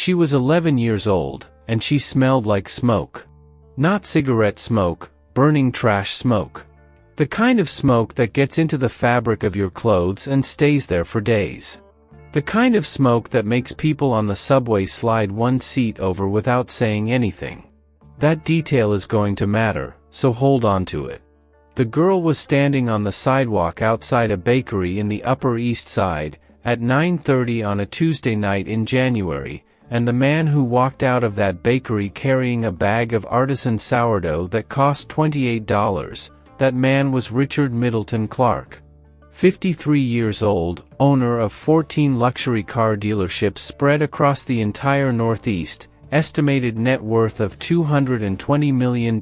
She was 11 years old, and she smelled like smoke. Not cigarette smoke, burning trash smoke. The kind of smoke that gets into the fabric of your clothes and stays there for days. The kind of smoke that makes people on the subway slide one seat over without saying anything. That detail is going to matter, so hold on to it. The girl was standing on the sidewalk outside a bakery in the Upper East Side, at 9:30 on a Tuesday night in January, and the man who walked out of that bakery carrying a bag of artisan sourdough that cost $28, that man was Richard Middleton Clark. 53 years old, owner of 14 luxury car dealerships spread across the entire Northeast, estimated net worth of $220 million,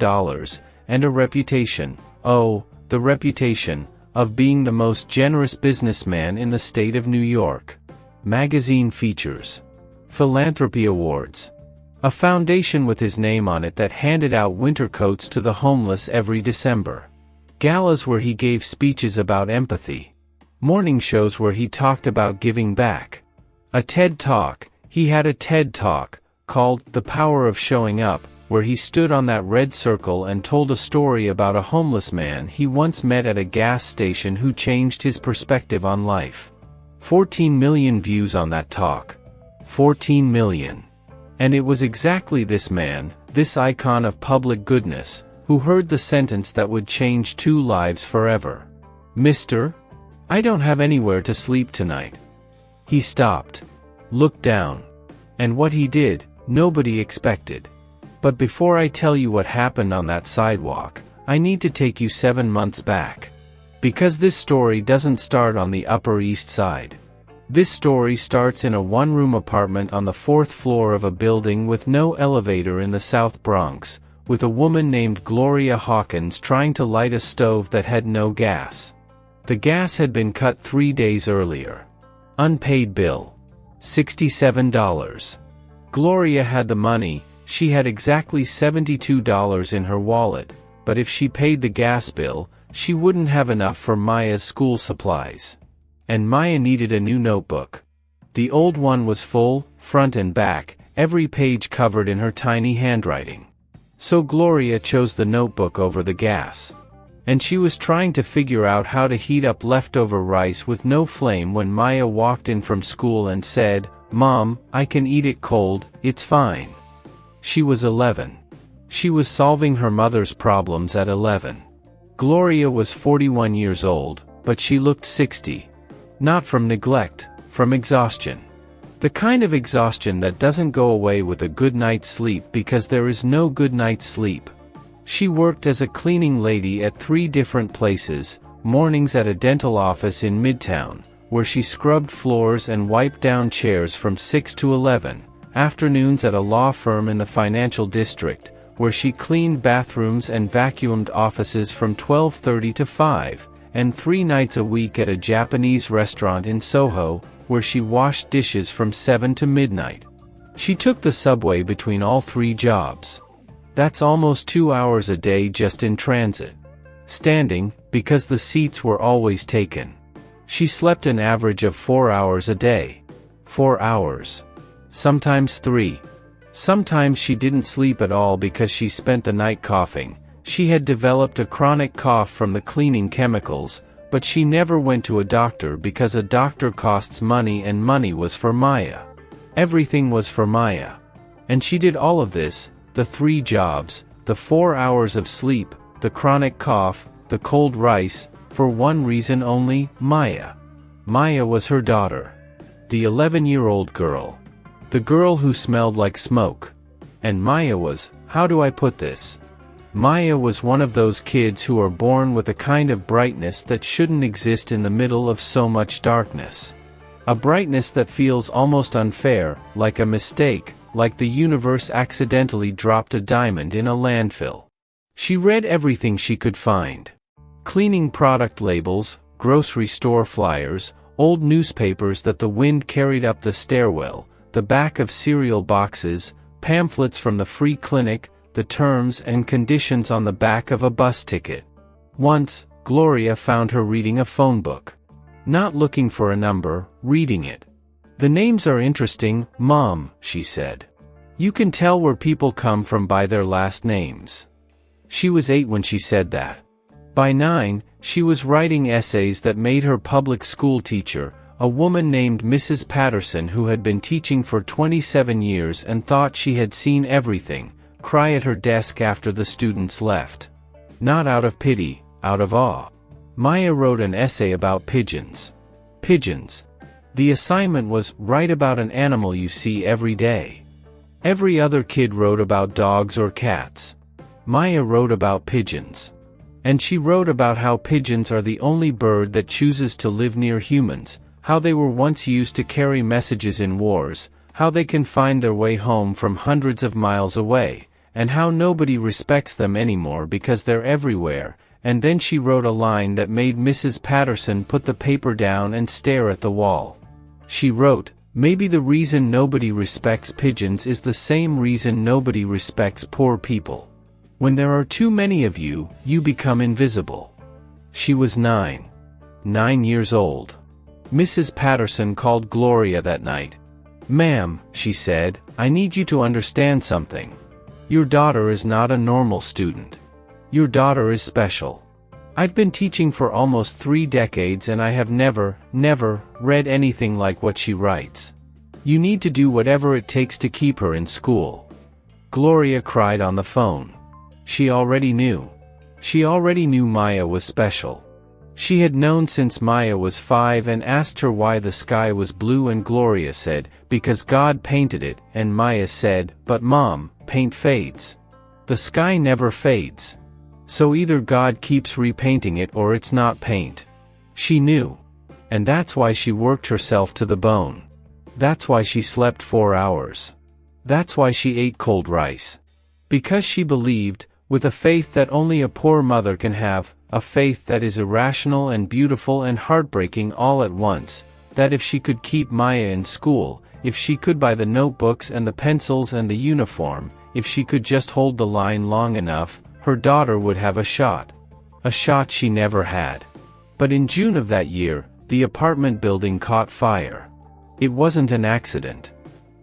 and a reputation, the reputation, of being the most generous businessman in the state of New York. Magazine features. Philanthropy awards. A foundation with his name on it that handed out winter coats to the homeless every December. Galas where he gave speeches about empathy. Morning shows where he talked about giving back. A TED Talk. He had a TED Talk, called The Power of Showing Up, where he stood on that red circle and told a story about a homeless man he once met at a gas station who changed his perspective on life. 14 million views on that talk. 14 million. And it was exactly this man, this icon of public goodness, who heard the sentence that would change 2 lives forever. "Mister, I don't have anywhere to sleep tonight." He stopped. Looked down. And what he did, nobody expected. But before I tell you what happened on that sidewalk, I need to take you 7 months back. Because this story doesn't start on the Upper East Side. This story starts in a one-room apartment on the 4th floor of a building with no elevator in the South Bronx, with a woman named Gloria Hawkins trying to light a stove that had no gas. The gas had been cut 3 days earlier. Unpaid bill. $67. Gloria had the money. She had exactly $72 in her wallet, but if she paid the gas bill, she wouldn't have enough for Maya's school supplies. And Maya needed a new notebook. The old one was full, front and back, every page covered in her tiny handwriting. So Gloria chose the notebook over the gas. And she was trying to figure out how to heat up leftover rice with no flame when Maya walked in from school and said, "Mom, I can eat it cold, it's fine." She was 11. She was solving her mother's problems at 11. Gloria was 41 years old, but she looked 60. Not from neglect, from exhaustion. The kind of exhaustion that doesn't go away with a good night's sleep because there is no good night's sleep. She worked as a cleaning lady at 3 different places, mornings at a dental office in Midtown, where she scrubbed floors and wiped down chairs from 6 to 11, afternoons at a law firm in the financial district, where she cleaned bathrooms and vacuumed offices from 12:30 to 5, and 3 nights a week at a Japanese restaurant in Soho, where she washed dishes from 7 to midnight. She took the subway between all 3 jobs. That's almost 2 hours a day just in transit. Standing, because the seats were always taken. She slept an average of 4 hours a day. 4 hours. Sometimes 3. Sometimes she didn't sleep at all because she spent the night coughing. She had developed a chronic cough from the cleaning chemicals, but she never went to a doctor because a doctor costs money and money was for Maya. Everything was for Maya. And she did all of this, the 3 jobs, the 4 hours of sleep, the chronic cough, the cold rice, for one reason only, Maya. Maya was her daughter. The 11-year-old girl. The girl who smelled like smoke. And Maya was, how do I put this? Maya was one of those kids who are born with a kind of brightness that shouldn't exist in the middle of so much darkness. A brightness that feels almost unfair, like a mistake, like the universe accidentally dropped a diamond in a landfill. She read everything she could find. Cleaning product labels, grocery store flyers, old newspapers that the wind carried up the stairwell, the back of cereal boxes, pamphlets from the free clinic, the terms and conditions on the back of a bus ticket. Once, Gloria found her reading a phone book. Not looking for a number, reading it. "The names are interesting, Mom," she said. "You can tell where people come from by their last names." She was 8 when she said that. By 9, she was writing essays that made her public school teacher, a woman named Mrs. Patterson who had been teaching for 27 years and thought she had seen everything, cry at her desk after the students left. Not out of pity, out of awe. Maya wrote an essay about pigeons. Pigeons. The assignment was, write about an animal you see every day. Every other kid wrote about dogs or cats. Maya wrote about pigeons. And she wrote about how pigeons are the only bird that chooses to live near humans, how they were once used to carry messages in wars, how they can find their way home from hundreds of miles away, and how nobody respects them anymore because they're everywhere. And then she wrote a line that made Mrs. Patterson put the paper down and stare at the wall. She wrote, "Maybe the reason nobody respects pigeons is the same reason nobody respects poor people. When there are too many of you, you become invisible." She was 9. 9 years old. Mrs. Patterson called Gloria that night. "Ma'am," she said, "I need you to understand something. Your daughter is not a normal student. Your daughter is special. I've been teaching for almost 3 decades and I have never read anything like what she writes. You need to do whatever it takes to keep her in school." Gloria cried on the phone. She already knew. She already knew Maya was special. She had known since Maya was 5 and asked her why the sky was blue, and Gloria said, "Because God painted it," and Maya said, "But Mom, paint fades. The sky never fades. So either God keeps repainting it or it's not paint." She knew. And that's why she worked herself to the bone. That's why she slept 4 hours. That's why she ate cold rice. Because she believed, with a faith that only a poor mother can have, a faith that is irrational and beautiful and heartbreaking all at once, that if she could keep Maya in school, if she could buy the notebooks and the pencils and the uniform, if she could just hold the line long enough, her daughter would have a shot. A shot she never had. But in June of that year, the apartment building caught fire. It wasn't an accident.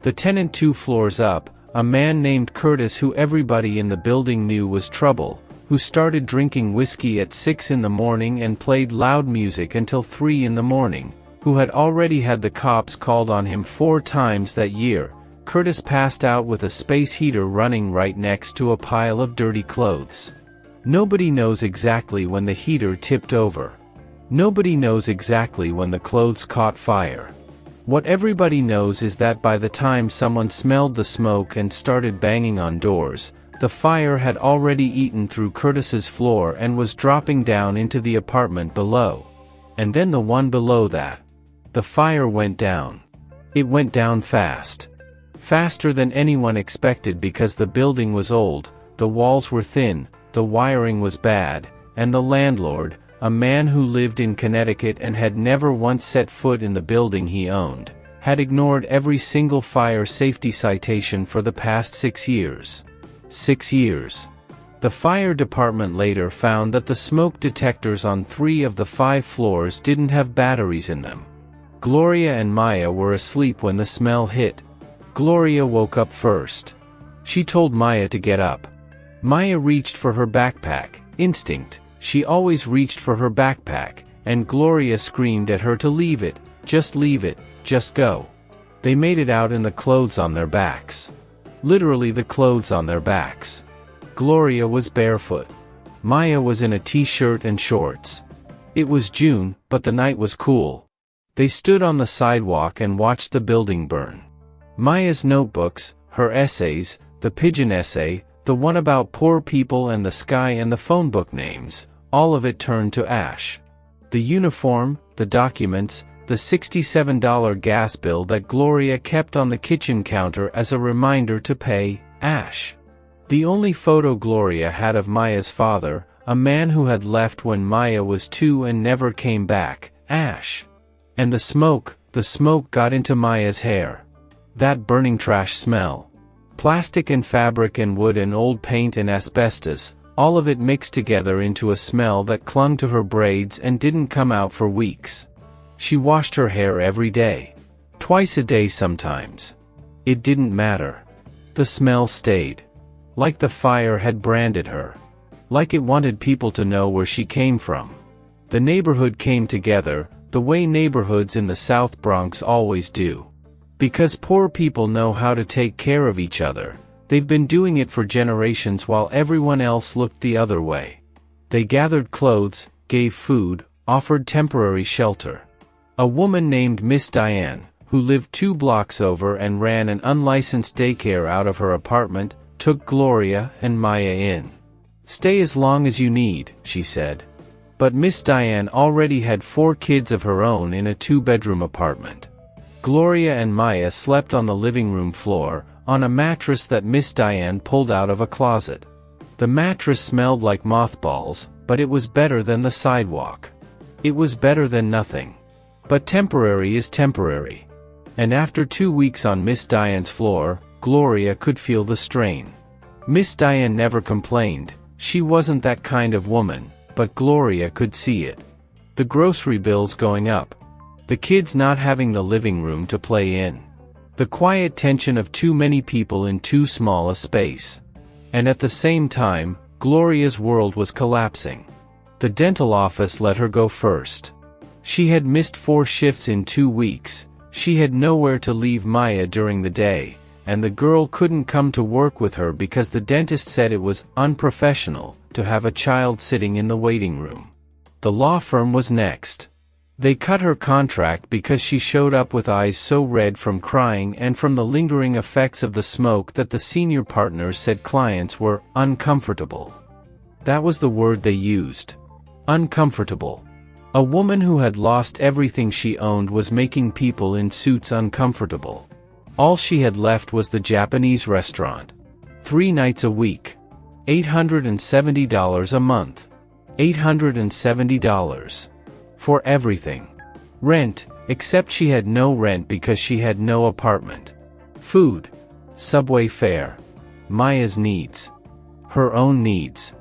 The tenant 2 floors up, a man named Curtis who everybody in the building knew was trouble, who started drinking whiskey at 6 in the morning and played loud music until 3 in the morning, who had already had the cops called on him 4 times that year. Curtis passed out with a space heater running right next to a pile of dirty clothes. Nobody knows exactly when the heater tipped over. Nobody knows exactly when the clothes caught fire. What everybody knows is that by the time someone smelled the smoke and started banging on doors, the fire had already eaten through Curtis's floor and was dropping down into the apartment below. And then the one below that. The fire went down. It went down fast. Faster than anyone expected because the building was old, the walls were thin, the wiring was bad, and the landlord, a man who lived in Connecticut and had never once set foot in the building he owned, had ignored every single fire safety citation for the past 6 years. 6 years. The fire department later found that the smoke detectors on 3 of the 5 floors didn't have batteries in them. Gloria and Maya were asleep when the smell hit. Gloria woke up first. She told Maya to get up. Maya reached for her backpack. Instinct. She always reached for her backpack, and Gloria screamed at her to leave it, just go. They made it out in the clothes on their backs. Literally the clothes on their backs. Gloria was barefoot. Maya was in a t-shirt and shorts. It was June, but the night was cool. They stood on the sidewalk and watched the building burn. Maya's notebooks, her essays, the pigeon essay, the one about poor people and the sky and the phone book names, all of it turned to ash. The uniform, the documents, the $67 gas bill that Gloria kept on the kitchen counter as a reminder to pay, ash. The only photo Gloria had of Maya's father, a man who had left when Maya was 2 and never came back, ash. And the smoke got into Maya's hair. That burning trash smell. Plastic and fabric and wood and old paint and asbestos, all of it mixed together into a smell that clung to her braids and didn't come out for weeks. She washed her hair every day. Twice a day sometimes. It didn't matter. The smell stayed. Like the fire had branded her. Like it wanted people to know where she came from. The neighborhood came together, the way neighborhoods in the South Bronx always do. Because poor people know how to take care of each other, they've been doing it for generations while everyone else looked the other way. They gathered clothes, gave food, offered temporary shelter. A woman named Miss Diane, who lived 2 blocks over and ran an unlicensed daycare out of her apartment, took Gloria and Maya in. "Stay as long as you need," she said. But Miss Diane already had 4 kids of her own in a 2-bedroom apartment. Gloria and Maya slept on the living room floor, on a mattress that Miss Diane pulled out of a closet. The mattress smelled like mothballs, but it was better than the sidewalk. It was better than nothing. But temporary is temporary. And after 2 weeks on Miss Diane's floor, Gloria could feel the strain. Miss Diane never complained, she wasn't that kind of woman, but Gloria could see it. The grocery bills going up. The kids not having the living room to play in. The quiet tension of too many people in too small a space. And at the same time, Gloria's world was collapsing. The dental office let her go first. She had missed 4 shifts in 2 weeks. She had nowhere to leave Maya during the day, and the girl couldn't come to work with her because the dentist said it was unprofessional to have a child sitting in the waiting room. The law firm was next. They cut her contract because she showed up with eyes so red from crying and from the lingering effects of the smoke that the senior partners said clients were uncomfortable. That was the word they used. Uncomfortable. A woman who had lost everything she owned was making people in suits uncomfortable. All she had left was the Japanese restaurant. 3 nights a week. $870 a month. $870. For everything. Rent, except she had no rent because she had no apartment. Food. Subway fare. Maya's needs. Her own needs.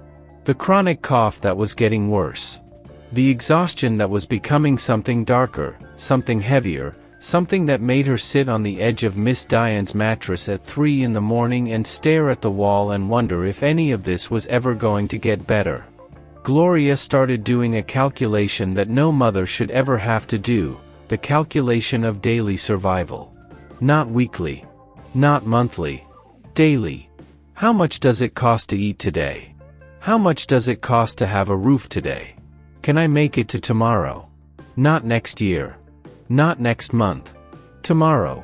The chronic cough that was getting worse. The exhaustion that was becoming something darker, something heavier, something that made her sit on the edge of Miss Diane's mattress at 3 in the morning and stare at the wall and wonder if any of this was ever going to get better. Gloria started doing a calculation that no mother should ever have to do, the calculation of daily survival. Not weekly. Not monthly. Daily. How much does it cost to eat today? How much does it cost to have a roof today? Can I make it to tomorrow? Not next year. Not next month. Tomorrow.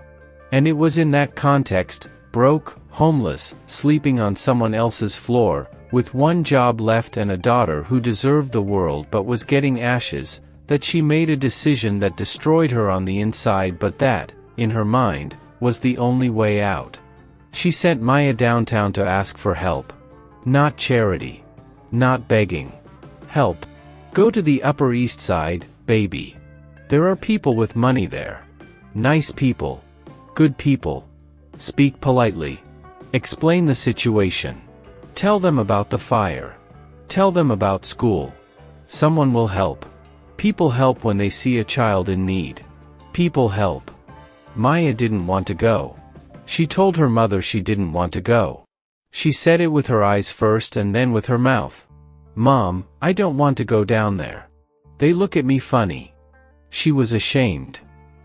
And it was in that context, broke, homeless, sleeping on someone else's floor, with 1 job left and a daughter who deserved the world but was getting ashes, that she made a decision that destroyed her on the inside but that, in her mind, was the only way out. She sent Maya downtown to ask for help. Not charity. Not begging. Help. Go to the Upper East Side, baby. There are people with money there. Nice people. Good people. Speak politely. Explain the situation. Tell them about the fire. Tell them about school. Someone will help. People help when they see a child in need. People help. Maya didn't want to go. She told her mother she didn't want to go. She said it with her eyes first and then with her mouth. "Mom, I don't want to go down there. They look at me funny." She was ashamed.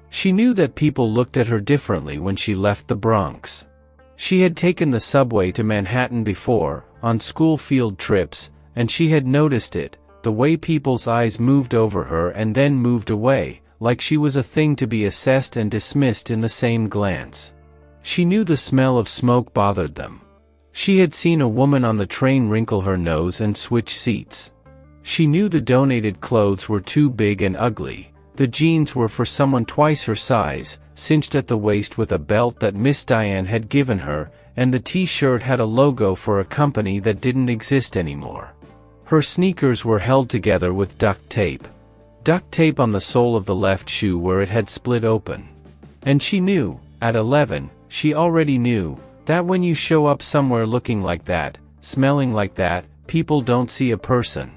She knew that people looked at her differently when she left the Bronx. She had taken the subway to Manhattan before, on school field trips, and she had noticed it, the way people's eyes moved over her and then moved away, like she was a thing to be assessed and dismissed in the same glance. She knew the smell of smoke bothered them. She had seen a woman on the train wrinkle her nose and switch seats. She knew the donated clothes were too big and ugly. The jeans were for someone twice her size, cinched at the waist with a belt that Miss Diane had given her, and the t-shirt had a logo for a company that didn't exist anymore. Her sneakers were held together with duct tape. Duct tape on the sole of the left shoe where it had split open. And she knew, at 11, she already knew, that when you show up somewhere looking like that, smelling like that, people don't see a person.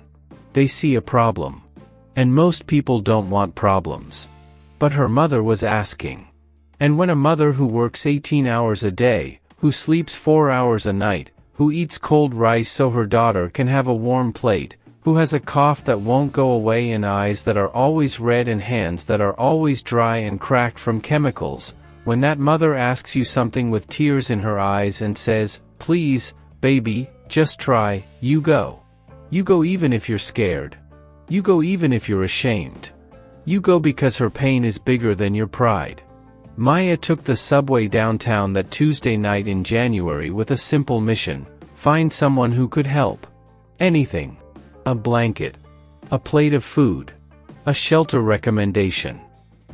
They see a problem. And most people don't want problems. But her mother was asking. And when a mother who works 18 hours a day, who sleeps 4 hours a night, who eats cold rice so her daughter can have a warm plate, who has a cough that won't go away and eyes that are always red and hands that are always dry and cracked from chemicals, when that mother asks you something with tears in her eyes and says, "Please, baby, just try," you go. You go even if you're scared. You go even if you're ashamed. You go because her pain is bigger than your pride. Maya took the subway downtown that Tuesday night in January with a simple mission: find someone who could help. Anything. A blanket. A plate of food. A shelter recommendation.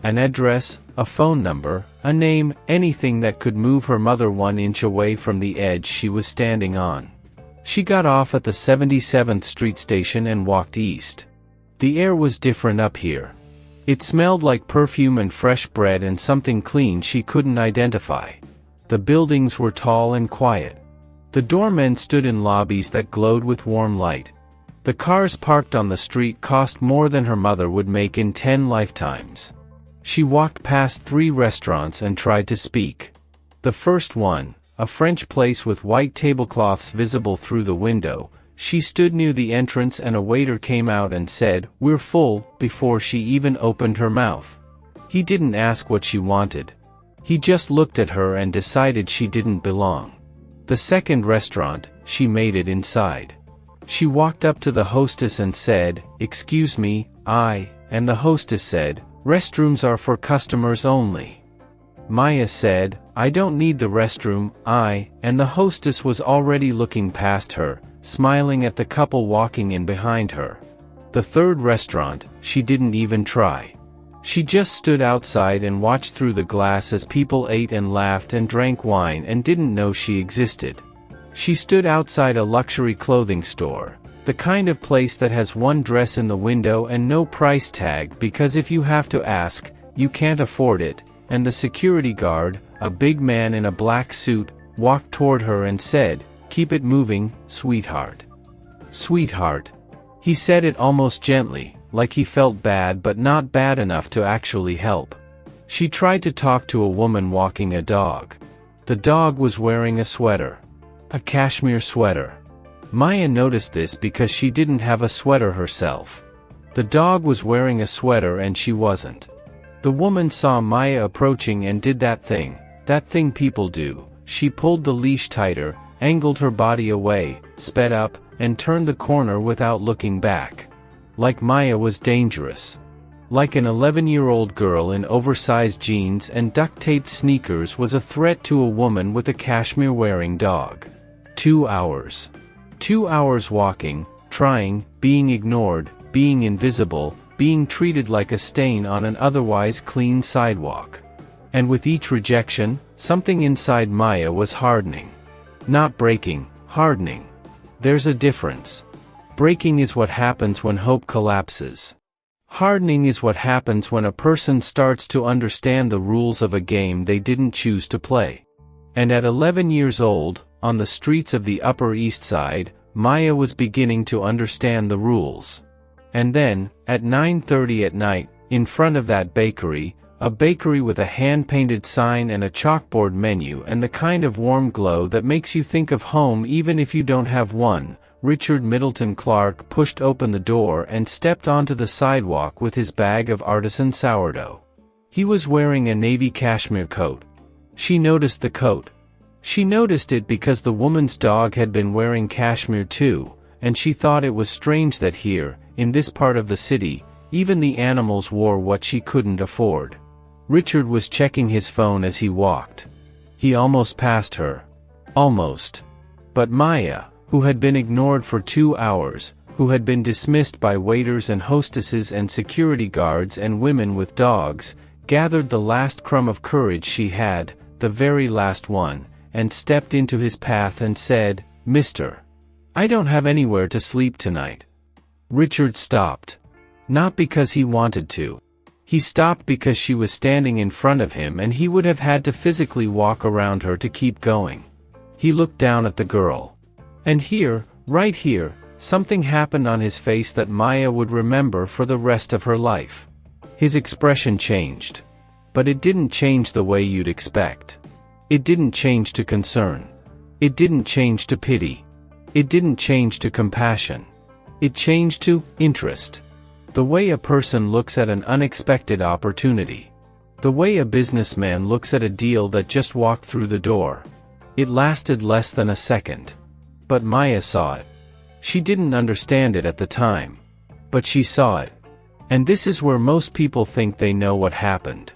An address, a phone number, a name, anything that could move her mother 1 inch away from the edge she was standing on. She got off at the 77th Street station and walked east. The air was different up here. It smelled like perfume and fresh bread and something clean she couldn't identify. The buildings were tall and quiet. The doormen stood in lobbies that glowed with warm light. The cars parked on the street cost more than her mother would make in 10 lifetimes. She walked past 3 restaurants and tried to speak. The first one, a French place with white tablecloths visible through the window, she stood near the entrance and a waiter came out and said, "We're full," before she even opened her mouth. He didn't ask what she wanted. He just looked at her and decided she didn't belong. The second restaurant, she made it inside. She walked up to the hostess and said, "Excuse me, and the hostess said, "Restrooms are for customers only." Maya said, "I don't need the restroom, and the hostess was already looking past her, smiling at the couple walking in behind her. The third restaurant, she didn't even try. She just stood outside and watched through the glass as people ate and laughed and drank wine and didn't know she existed. She stood outside a luxury clothing store, the kind of place that has one dress in the window and no price tag because if you have to ask, you can't afford it, and the security guard, a big man in a black suit, walked toward her and said, "Keep it moving, sweetheart." Sweetheart. He said it almost gently, like he felt bad but not bad enough to actually help. She tried to talk to a woman walking a dog. The dog was wearing a sweater. A cashmere sweater. Maya noticed this because she didn't have a sweater herself. The dog was wearing a sweater and she wasn't. The woman saw Maya approaching and did that thing people do. She pulled the leash tighter, angled her body away, sped up, and turned the corner without looking back. Like Maya was dangerous. Like an 11-year-old girl in oversized jeans and duct-taped sneakers was a threat to a woman with a cashmere-wearing dog. 2 hours. 2 hours walking, trying, being ignored, being invisible, being treated like a stain on an otherwise clean sidewalk. And with each rejection, something inside Maya was hardening. Not breaking, hardening. There's a difference. Breaking is what happens when hope collapses. Hardening is what happens when a person starts to understand the rules of a game they didn't choose to play. And at 11 years old, on the streets of the Upper East Side, Maya was beginning to understand the rules. And then, at 9:30 at night, in front of that bakery, a bakery with a hand-painted sign and a chalkboard menu and the kind of warm glow that makes you think of home even if you don't have one, Richard Middleton Clark pushed open the door and stepped onto the sidewalk with his bag of artisan sourdough. He was wearing a navy cashmere coat. She noticed the coat. She noticed it because the woman's dog had been wearing cashmere too, and she thought it was strange that here, in this part of the city, even the animals wore what she couldn't afford. Richard was checking his phone as he walked. He almost passed her. Almost. But Maya, who had been ignored for 2 hours, who had been dismissed by waiters and hostesses and security guards and women with dogs, gathered the last crumb of courage she had, the very last one, and stepped into his path and said, "Mister, I don't have anywhere to sleep tonight." Richard stopped. Not because he wanted to. He stopped because she was standing in front of him and he would have had to physically walk around her to keep going. He looked down at the girl. And here, right here, something happened on his face that Maya would remember for the rest of her life. His expression changed. But it didn't change the way you'd expect. It didn't change to concern. It didn't change to pity. It didn't change to compassion. It changed to interest. The way a person looks at an unexpected opportunity. The way a businessman looks at a deal that just walked through the door. It lasted less than a second. But Maya saw it. She didn't understand it at the time. But she saw it. And this is where most people think they know what happened.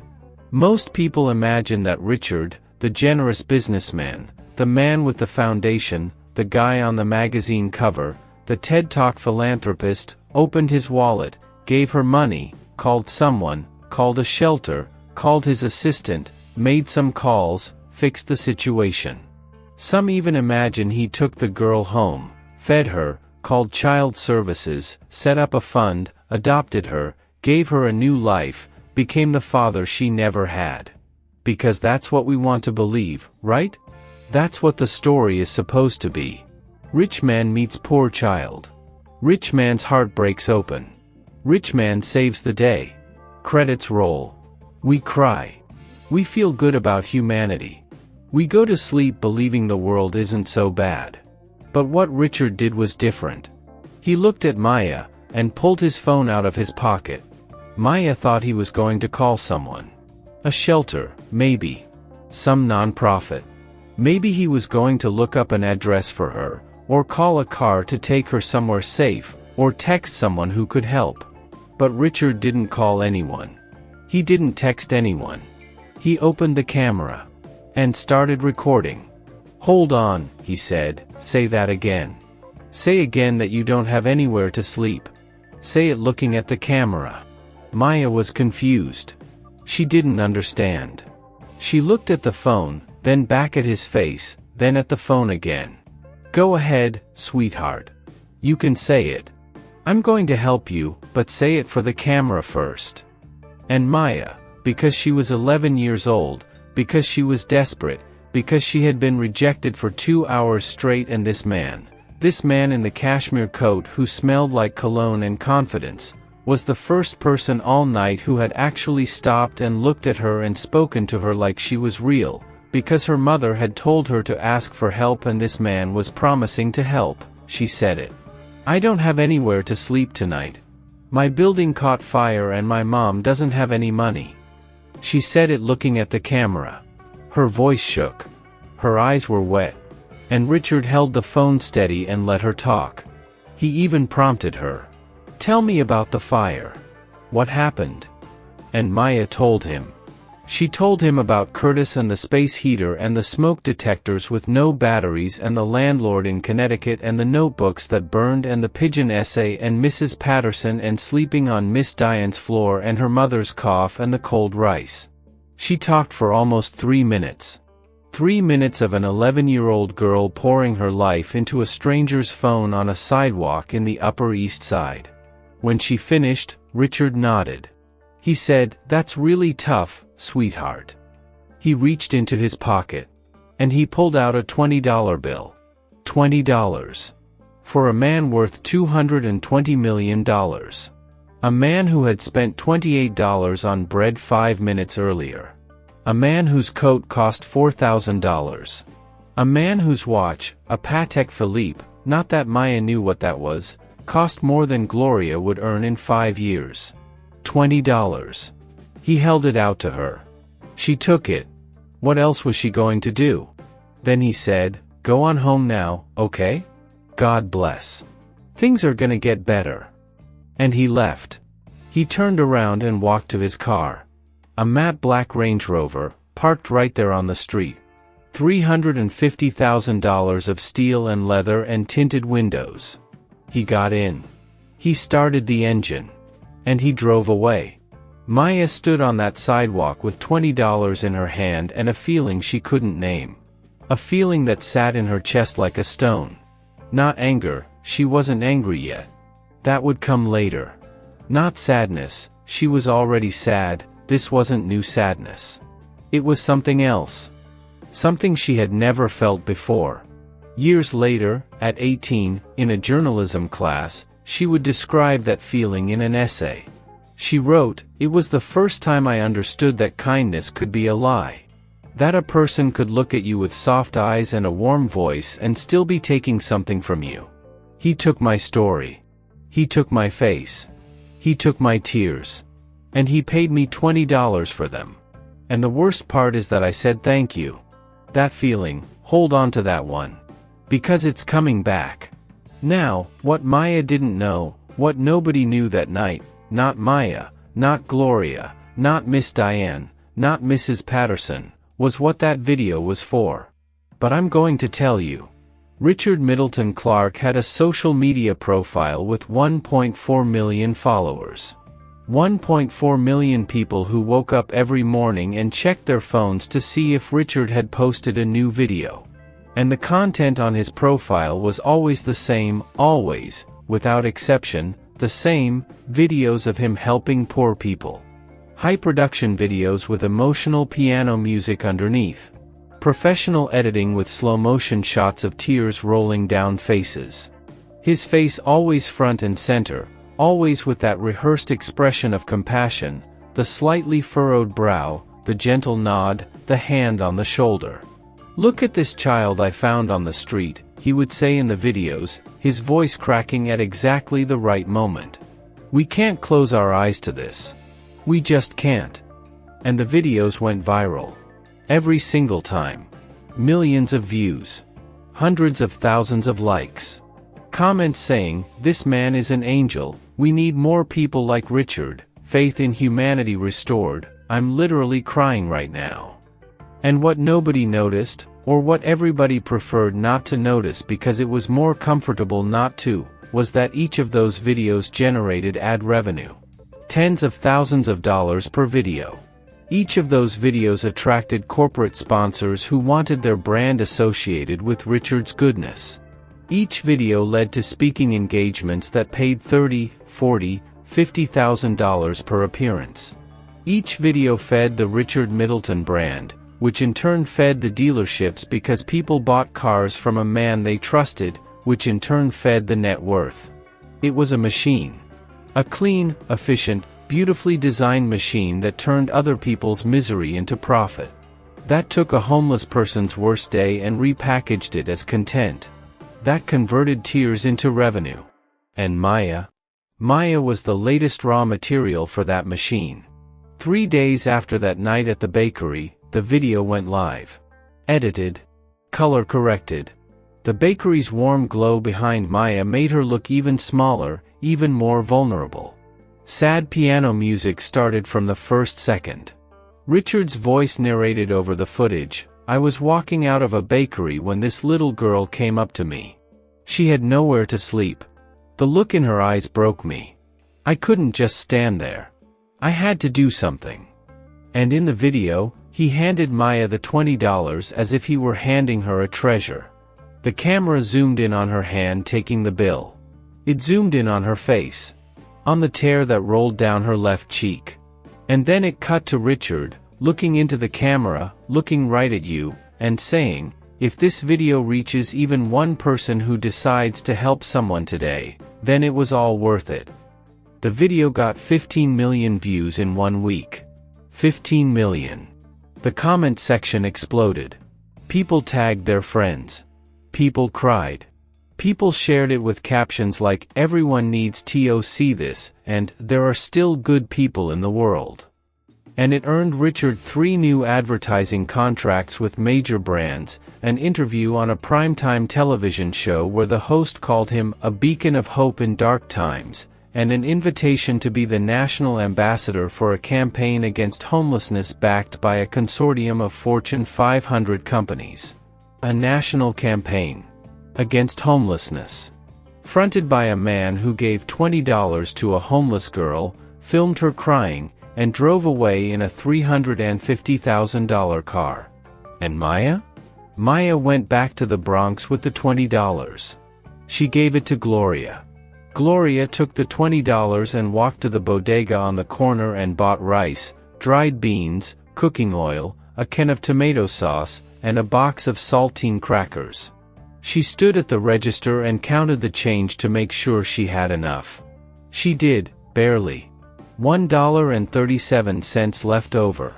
Most people imagine that Richard, the generous businessman, the man with the foundation, the guy on the magazine cover, the TED Talk philanthropist, opened his wallet, gave her money, called someone, called a shelter, called his assistant, made some calls, fixed the situation. Some even imagine he took the girl home, fed her, called child services, set up a fund, adopted her, gave her a new life, became the father she never had. Because that's what we want to believe, right? That's what the story is supposed to be. Rich man meets poor child. Rich man's heart breaks open. Rich man saves the day. Credits roll. We cry. We feel good about humanity. We go to sleep believing the world isn't so bad. But what Richard did was different. He looked at Maya, and pulled his phone out of his pocket. Maya thought he was going to call someone. A shelter, maybe. Some nonprofit. Maybe he was going to look up an address for her, or call a car to take her somewhere safe, or text someone who could help. But Richard didn't call anyone. He didn't text anyone. He opened the camera. And started recording. "Hold on," he said, "say that again. Say again that you don't have anywhere to sleep. Say it looking at the camera." Maya was confused. She didn't understand. She looked at the phone, then back at his face, then at the phone again. "Go ahead, sweetheart. You can say it. I'm going to help you, but say it for the camera first." And Maya, because she was 11 years old, because she was desperate, because she had been rejected for 2 hours straight, and this man in the cashmere coat who smelled like cologne and confidence, was the first person all night who had actually stopped and looked at her and spoken to her like she was real, because her mother had told her to ask for help and this man was promising to help. She said it. "I don't have anywhere to sleep tonight. My building caught fire and my mom doesn't have any money." She said it looking at the camera. Her voice shook. Her eyes were wet. And Richard held the phone steady and let her talk. He even prompted her. "Tell me about the fire. What happened?" And Maya told him. She told him about Curtis and the space heater and the smoke detectors with no batteries and the landlord in Connecticut and the notebooks that burned and the pigeon essay and Mrs. Patterson and sleeping on Miss Diane's floor and her mother's cough and the cold rice. She talked for almost 3 minutes. 3 minutes of an 11-year-old girl pouring her life into a stranger's phone on a sidewalk in the Upper East Side. When she finished, Richard nodded. He said, "That's really tough, sweetheart." He reached into his pocket. And he pulled out a $20 bill. $20. For a man worth $220 million. A man who had spent $28 on bread 5 minutes earlier. A man whose coat cost $4,000. A man whose watch, a Patek Philippe, not that Maya knew what that was, cost more than Gloria would earn in 5 years. $20. He held it out to her. She took it. What else was she going to do? Then he said, "Go on home now, okay? God bless. Things are gonna get better." And he left. He turned around and walked to his car. A matte black Range Rover, parked right there on the street. $350,000 of steel and leather and tinted windows. He got in. He started the engine. And he drove away. Maya stood on that sidewalk with $20 in her hand and a feeling she couldn't name. A feeling that sat in her chest like a stone. Not anger, she wasn't angry yet. That would come later. Not sadness, she was already sad, this wasn't new sadness. It was something else. Something she had never felt before. Years later, at 18, in a journalism class, she would describe that feeling in an essay. She wrote, "It was the first time I understood that kindness could be a lie. That a person could look at you with soft eyes and a warm voice and still be taking something from you. He took my story. He took my face. He took my tears. And he paid me $20 for them. And the worst part is that I said thank you. That feeling, hold on to that one. Because it's coming back." Now, what Maya didn't know, what nobody knew that night, not Maya, not Gloria, not Miss Diane, not Mrs. Patterson, was what that video was for. But I'm going to tell you. Richard Middleton Clark had a social media profile with 1.4 million followers. 1.4 million people who woke up every morning and checked their phones to see if Richard had posted a new video. And the content on his profile was always the same, always, without exception, the same, videos of him helping poor people. High-production videos with emotional piano music underneath. Professional editing with slow-motion shots of tears rolling down faces. His face always front and center, always with that rehearsed expression of compassion, the slightly furrowed brow, the gentle nod, the hand on the shoulder. "Look at this child I found on the street," he would say in the videos, his voice cracking at exactly the right moment. "We can't close our eyes to this. We just can't." And the videos went viral. Every single time. Millions of views. Hundreds of thousands of likes. Comments saying, "This man is an angel, we need more people like Richard, faith in humanity restored, I'm literally crying right now." And what nobody noticed, or what everybody preferred not to notice because it was more comfortable not to, was that each of those videos generated ad revenue. Tens of thousands of dollars per video. Each of those videos attracted corporate sponsors who wanted their brand associated with Richard's goodness. Each video led to speaking engagements that paid $30, $40, $50,000 per appearance. Each video fed the Richard Middleton brand, which in turn fed the dealerships because people bought cars from a man they trusted, which in turn fed the net worth. It was a machine. A clean, efficient, beautifully designed machine that turned other people's misery into profit. That took a homeless person's worst day and repackaged it as content. That converted tears into revenue. And Maya? Maya was the latest raw material for that machine. 3 days after that night at the bakery, the video went live. Edited. Color corrected. The bakery's warm glow behind Maya made her look even smaller, even more vulnerable. Sad piano music started from the first second. Richard's voice narrated over the footage, "I was walking out of a bakery when this little girl came up to me. She had nowhere to sleep. The look in her eyes broke me. I couldn't just stand there. I had to do something." And in the video, he handed Maya the $20 as if he were handing her a treasure. The camera zoomed in on her hand taking the bill. It zoomed in on her face. On the tear that rolled down her left cheek. And then it cut to Richard, looking into the camera, looking right at you, and saying, "If this video reaches even one person who decides to help someone today, then it was all worth it." The video got 15 million views in 1 week. 15 million. The comment section exploded. People tagged their friends. People cried. People shared it with captions like, "Everyone needs to see this," and "There are still good people in the world." And it earned Richard 3 new advertising contracts with major brands, an interview on a primetime television show where the host called him a beacon of hope in dark times, and an invitation to be the national ambassador for a campaign against homelessness backed by a consortium of Fortune 500 companies. A national campaign against homelessness. Fronted by a man who gave $20 to a homeless girl, filmed her crying, and drove away in a $350,000 car. And Maya? Maya went back to the Bronx with the $20. She gave it to Gloria. Gloria took the $20 and walked to the bodega on the corner and bought rice, dried beans, cooking oil, a can of tomato sauce, and a box of saltine crackers. She stood at the register and counted the change to make sure she had enough. She did, barely. $1.37 left over.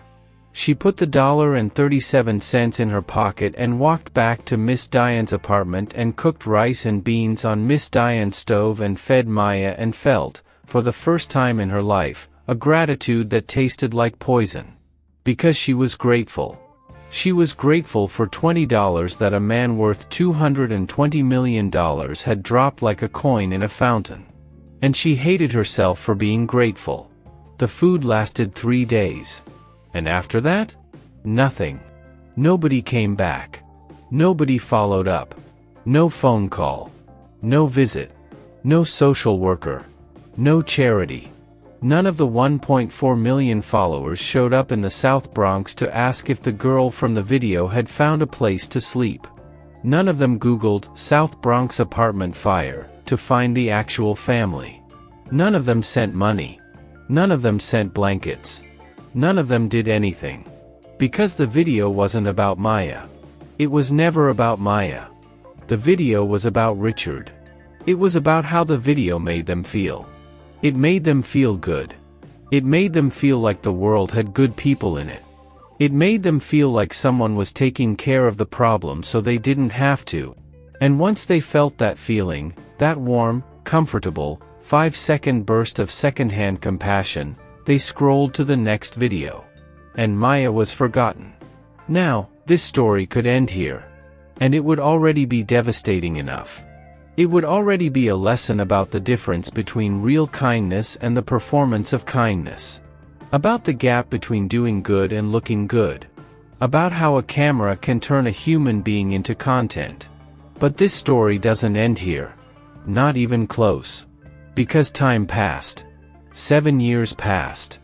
She put the $1.37 in her pocket and walked back to Miss Diane's apartment and cooked rice and beans on Miss Diane's stove and fed Maya and felt, for the first time in her life, a gratitude that tasted like poison. Because she was grateful. She was grateful for $20 that a man worth $220 million had dropped like a coin in a fountain. And she hated herself for being grateful. The food lasted 3 days. And after that? Nothing. Nobody came back. Nobody followed up. No phone call. No visit. No social worker. No charity. None of the 1.4 million followers showed up in the South Bronx to ask if the girl from the video had found a place to sleep. None of them Googled South Bronx apartment fire to find the actual family. None of them sent money. None of them sent blankets. None of them did anything. Because the video wasn't about Maya. It was never about Maya. The video was about Richard. It was about how the video made them feel. It made them feel good. It made them feel like the world had good people in it. It made them feel like someone was taking care of the problem so they didn't have to. And once they felt that feeling, that warm, comfortable, 5-second burst of secondhand compassion, they scrolled to the next video. And Maya was forgotten. Now, this story could end here. And it would already be devastating enough. It would already be a lesson about the difference between real kindness and the performance of kindness. About the gap between doing good and looking good. About how a camera can turn a human being into content. But this story doesn't end here. Not even close. Because time passed. 7 years passed.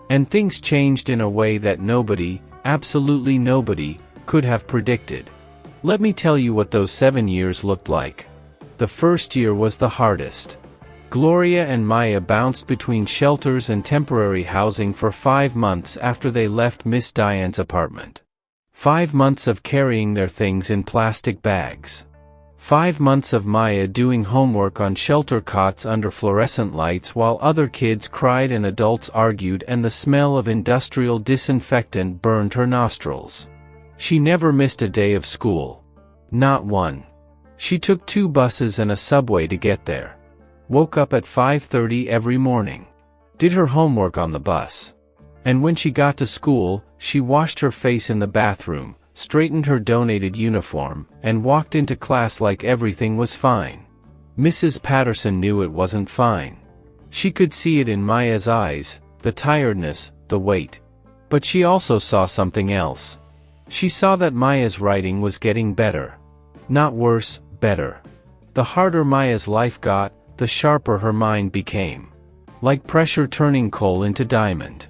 And things changed in a way that nobody, absolutely nobody, could have predicted. Let me tell you what those 7 years looked like. The first year was the hardest. Gloria and Maya bounced between shelters and temporary housing for 5 months after they left Miss Diane's apartment. 5 months of carrying their things in plastic bags. 5 months of Maya doing homework on shelter cots under fluorescent lights while other kids cried and adults argued and the smell of industrial disinfectant burned her nostrils. She never missed a day of school. Not one. She took 2 buses and a subway to get there. Woke up at 5:30 every morning. Did her homework on the bus. And when she got to school, she washed her face in the bathroom, straightened her donated uniform, and walked into class like everything was fine. Mrs. Patterson knew it wasn't fine. She could see it in Maya's eyes, the tiredness, the weight. But she also saw something else. She saw that Maya's writing was getting better. Not worse, better. The harder Maya's life got, the sharper her mind became. Like pressure turning coal into diamond.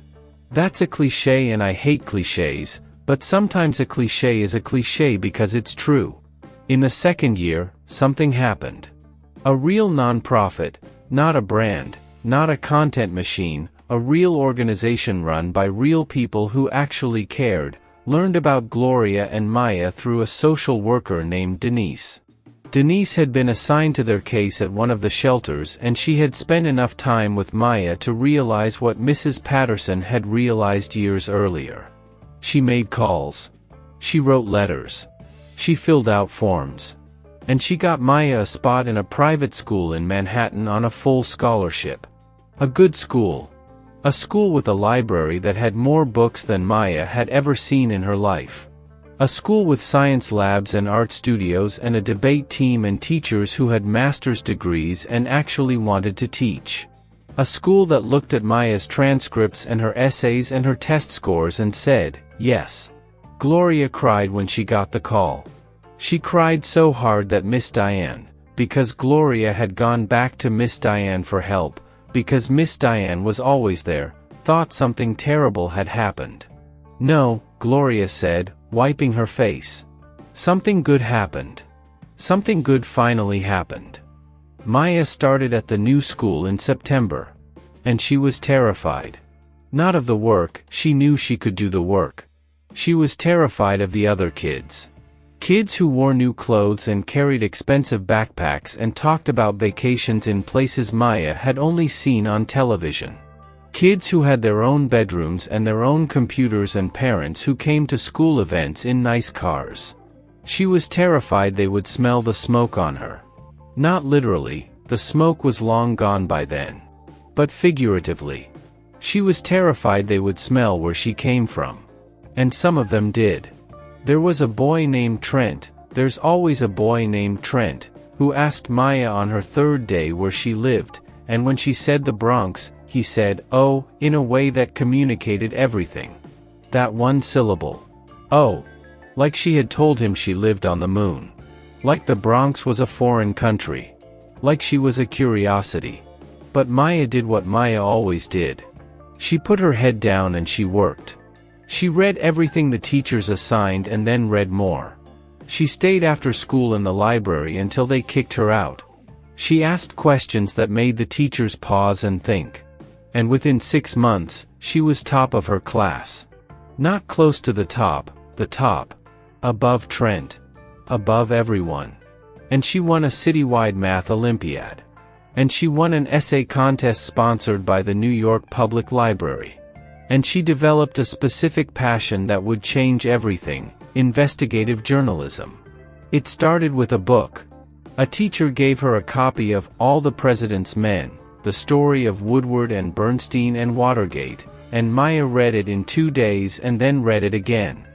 That's a cliché and I hate clichés, but sometimes a cliché is a cliché because it's true. In the second year, something happened. A real non-profit, not a brand, not a content machine, a real organization run by real people who actually cared, learned about Gloria and Maya through a social worker named Denise. Denise had been assigned to their case at one of the shelters and she had spent enough time with Maya to realize what Mrs. Patterson had realized years earlier. She made calls. She wrote letters. She filled out forms. And she got Maya a spot in a private school in Manhattan on a full scholarship. A good school. A school with a library that had more books than Maya had ever seen in her life. A school with science labs and art studios and a debate team and teachers who had master's degrees and actually wanted to teach. A school that looked at Maya's transcripts and her essays and her test scores and said, yes. Gloria cried when she got the call. She cried so hard that Miss Diane, because Gloria had gone back to Miss Diane for help, because Miss Diane was always there, thought something terrible had happened. No, Gloria said, wiping her face. Something good happened. Something good finally happened. Maya started at the new school in September. And she was terrified. Not of the work, she knew she could do the work. She was terrified of the other kids. Kids who wore new clothes and carried expensive backpacks and talked about vacations in places Maya had only seen on television. Kids who had their own bedrooms and their own computers, and parents who came to school events in nice cars. She was terrified they would smell the smoke on her. Not literally, the smoke was long gone by then. But figuratively. She was terrified they would smell where she came from. And some of them did. There was a boy named Trent, there's always a boy named Trent, who asked Maya on her third day where she lived, and when she said the Bronx, he said, "Oh," in a way that communicated everything. That one syllable. Oh. Like she had told him she lived on the moon. Like the Bronx was a foreign country. Like she was a curiosity. But Maya did what Maya always did. She put her head down and she worked. She read everything the teachers assigned and then read more. She stayed after school in the library until they kicked her out. She asked questions that made the teachers pause and think. And within 6 months, she was top of her class. Not close to the top. Above Trent. Above everyone. And she won a citywide math Olympiad. And she won an essay contest sponsored by the New York Public Library. And she developed a specific passion that would change everything: investigative journalism. It started with a book. A teacher gave her a copy of All the President's Men, the story of Woodward and Bernstein and Watergate, and Maya read it in 2 days and then read it again.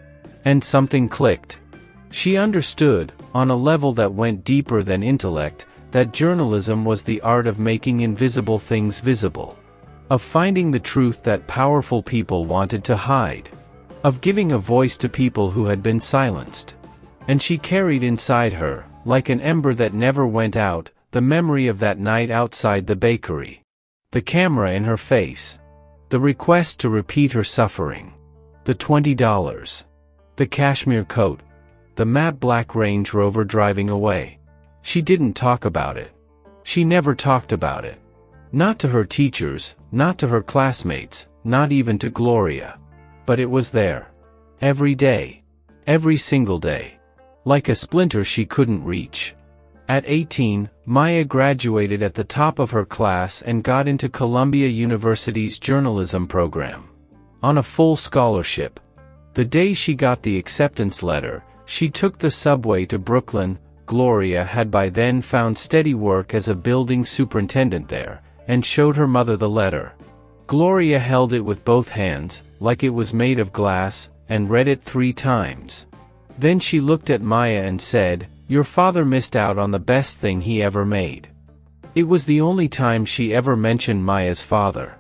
And something clicked. She understood, on a level that went deeper than intellect, that journalism was the art of making invisible things visible. Of finding the truth that powerful people wanted to hide. Of giving a voice to people who had been silenced. And she carried inside her, like an ember that never went out, the memory of that night outside the bakery. The camera in her face. The request to repeat her suffering. The $20. The cashmere coat. The matte black Range Rover driving away. She didn't talk about it. She never talked about it. Not to her teachers, not to her classmates, not even to Gloria. But it was there. Every day. Every single day. Like a splinter she couldn't reach. At 18, Maya graduated at the top of her class and got into Columbia University's journalism program. On a full scholarship. The day she got the acceptance letter, she took the subway to Brooklyn. Gloria had by then found steady work as a building superintendent there, and showed her mother the letter. Gloria held it with both hands, like it was made of glass, and read it 3 times. Then she looked at Maya and said, "Your father missed out on the best thing he ever made." It was the only time she ever mentioned Maya's father.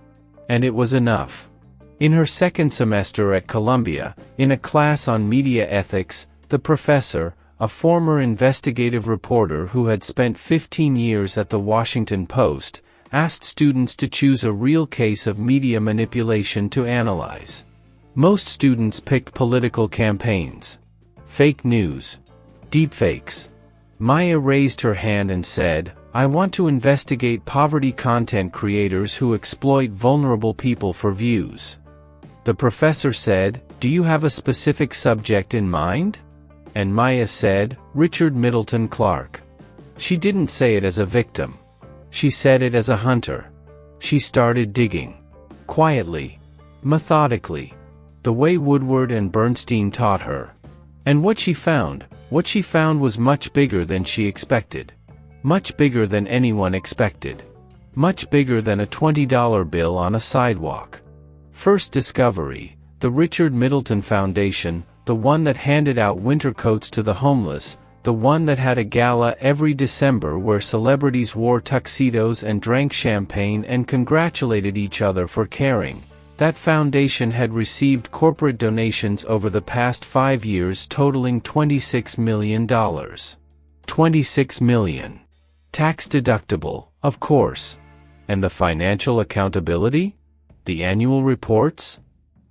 And it was enough. In her second semester at Columbia, in a class on media ethics, the professor, a former investigative reporter who had spent 15 years at the Washington Post, asked students to choose a real case of media manipulation to analyze. Most students picked political campaigns. Fake news. Deepfakes. Maya raised her hand and said, "I want to investigate poverty content creators who exploit vulnerable people for views." The professor said, "Do you have a specific subject in mind?" And Maya said, "Richard Middleton Clark." She didn't say it as a victim. She said it as a hunter. She started digging. Quietly. Methodically. The way Woodward and Bernstein taught her. And what she found was much bigger than she expected. Much bigger than anyone expected. Much bigger than a $20 bill on a sidewalk. First discovery, the Richard Middleton Foundation, the one that handed out winter coats to the homeless, the one that had a gala every December where celebrities wore tuxedos and drank champagne and congratulated each other for caring. That foundation had received corporate donations over the past 5 years totaling $26 million. $26 million. Tax deductible, of course. And the financial accountability? The annual reports?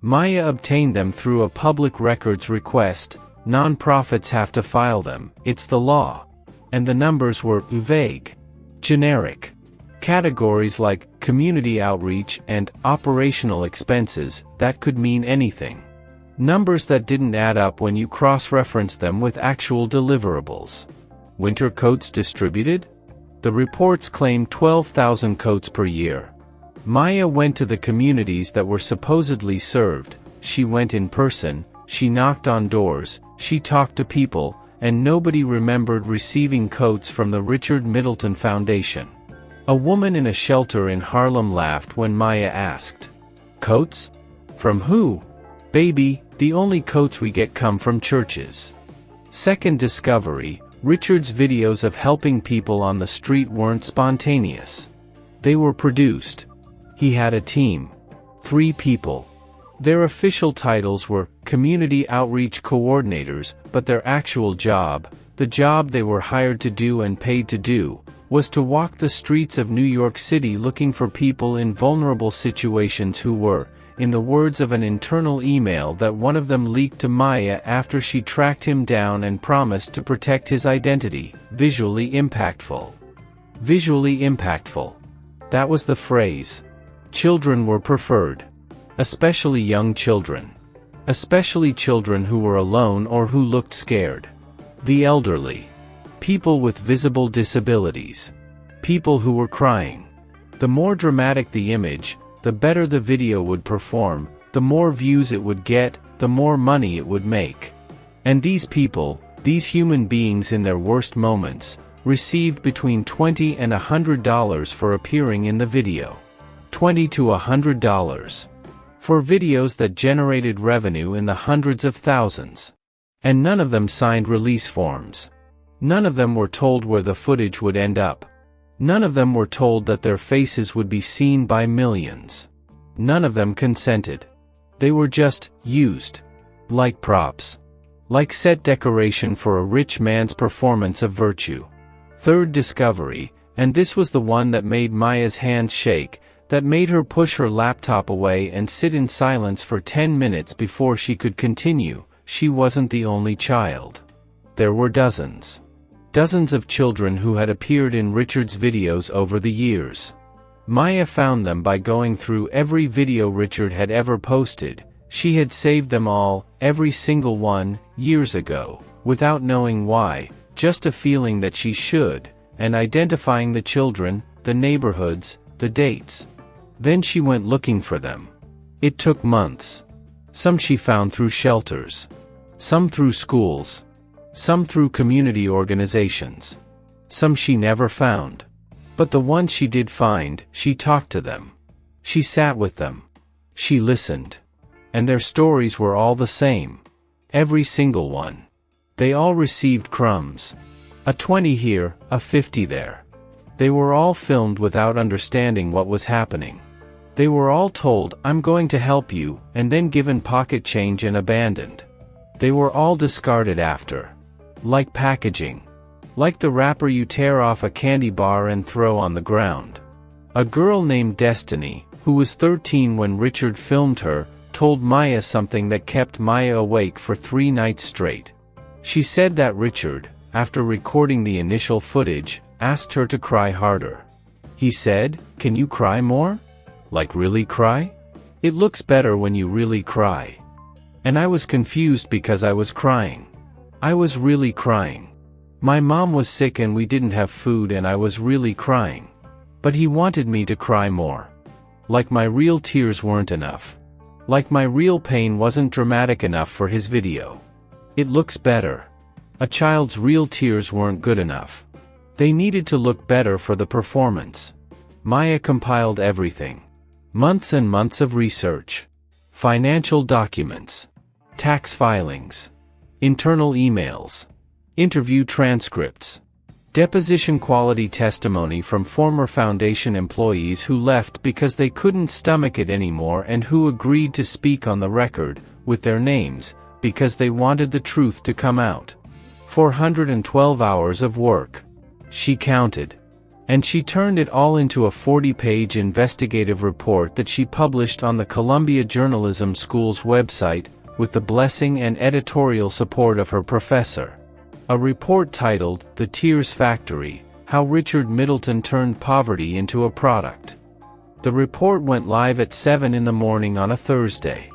Maya obtained them through a public records request. Non-profits have to file them, it's the law. And the numbers were vague. Generic. Categories like community outreach and operational expenses that could mean anything. Numbers that didn't add up when you cross-referenced them with actual deliverables. Winter coats distributed? The reports claimed 12,000 coats per year. Maya went to the communities that were supposedly served. She went in person, she knocked on doors, she talked to people, and nobody remembered receiving coats from the Richard Middleton Foundation. A woman in a shelter in Harlem laughed when Maya asked, "Coats? From who?" "Baby, the only coats we get come from churches." Second discovery, Richard's videos of helping people on the street weren't spontaneous. They were produced. He had a team. 3 people. Their official titles were Community Outreach Coordinators, but their actual job, the job they were hired to do and paid to do, was to walk the streets of New York City looking for people in vulnerable situations who were, in the words of an internal email that one of them leaked to Maya after she tracked him down and promised to protect his identity, visually impactful. Visually impactful. That was the phrase. Children were preferred. Especially young children. Especially children who were alone or who looked scared. The elderly. People with visible disabilities. People who were crying. The more dramatic the image, the better the video would perform, the more views it would get, the more money it would make. And these people, these human beings in their worst moments, received between $20 and $100 for appearing in the video. $20 to $100. For videos that generated revenue in the hundreds of thousands. And none of them signed release forms. None of them were told where the footage would end up. None of them were told that their faces would be seen by millions. None of them consented. They were just used. Like props. Like set decoration for a rich man's performance of virtue. Third discovery, and this was the one that made Maya's hands shake, that made her push her laptop away and sit in silence for 10 minutes before she could continue. She wasn't the only child. There were dozens. Dozens of children who had appeared in Richard's videos over the years. Maya found them by going through every video Richard had ever posted. She had saved them all, every single one, years ago, without knowing why, just a feeling that she should, and identifying the children, the neighborhoods, the dates. Then she went looking for them. It took months. Some she found through shelters. Some through schools. Some through community organizations. Some she never found. But the ones she did find, she talked to them. She sat with them. She listened. And their stories were all the same. Every single one. They all received crumbs. A 20 here, a 50 there. They were all filmed without understanding what was happening. They were all told, "I'm going to help you," and then given pocket change and abandoned. They were all discarded after. Like packaging. Like the wrapper you tear off a candy bar and throw on the ground. A girl named Destiny, who was 13 when Richard filmed her, told Maya something that kept Maya awake for 3 nights straight. She said that Richard, after recording the initial footage, asked her to cry harder. He said, "Can you cry more? Like really cry? It looks better when you really cry." And I was confused because I was crying. I was really crying. My mom was sick and we didn't have food and I was really crying. But he wanted me to cry more. Like my real tears weren't enough. Like my real pain wasn't dramatic enough for his video. It looks better. A child's real tears weren't good enough. They needed to look better for the performance. Maya compiled everything. Months and months of research. Financial documents. Tax filings. Internal emails. Interview transcripts. Deposition quality testimony from former foundation employees who left because they couldn't stomach it anymore and who agreed to speak on the record, with their names, because they wanted the truth to come out. 412 hours of work. She counted. And she turned it all into a 40-page investigative report that she published on the Columbia Journalism School's website, with the blessing and editorial support of her professor. A report titled, "The Tears Factory: How Richard Middleton Turned Poverty into a Product." The report went live at 7 in the morning on a Thursday.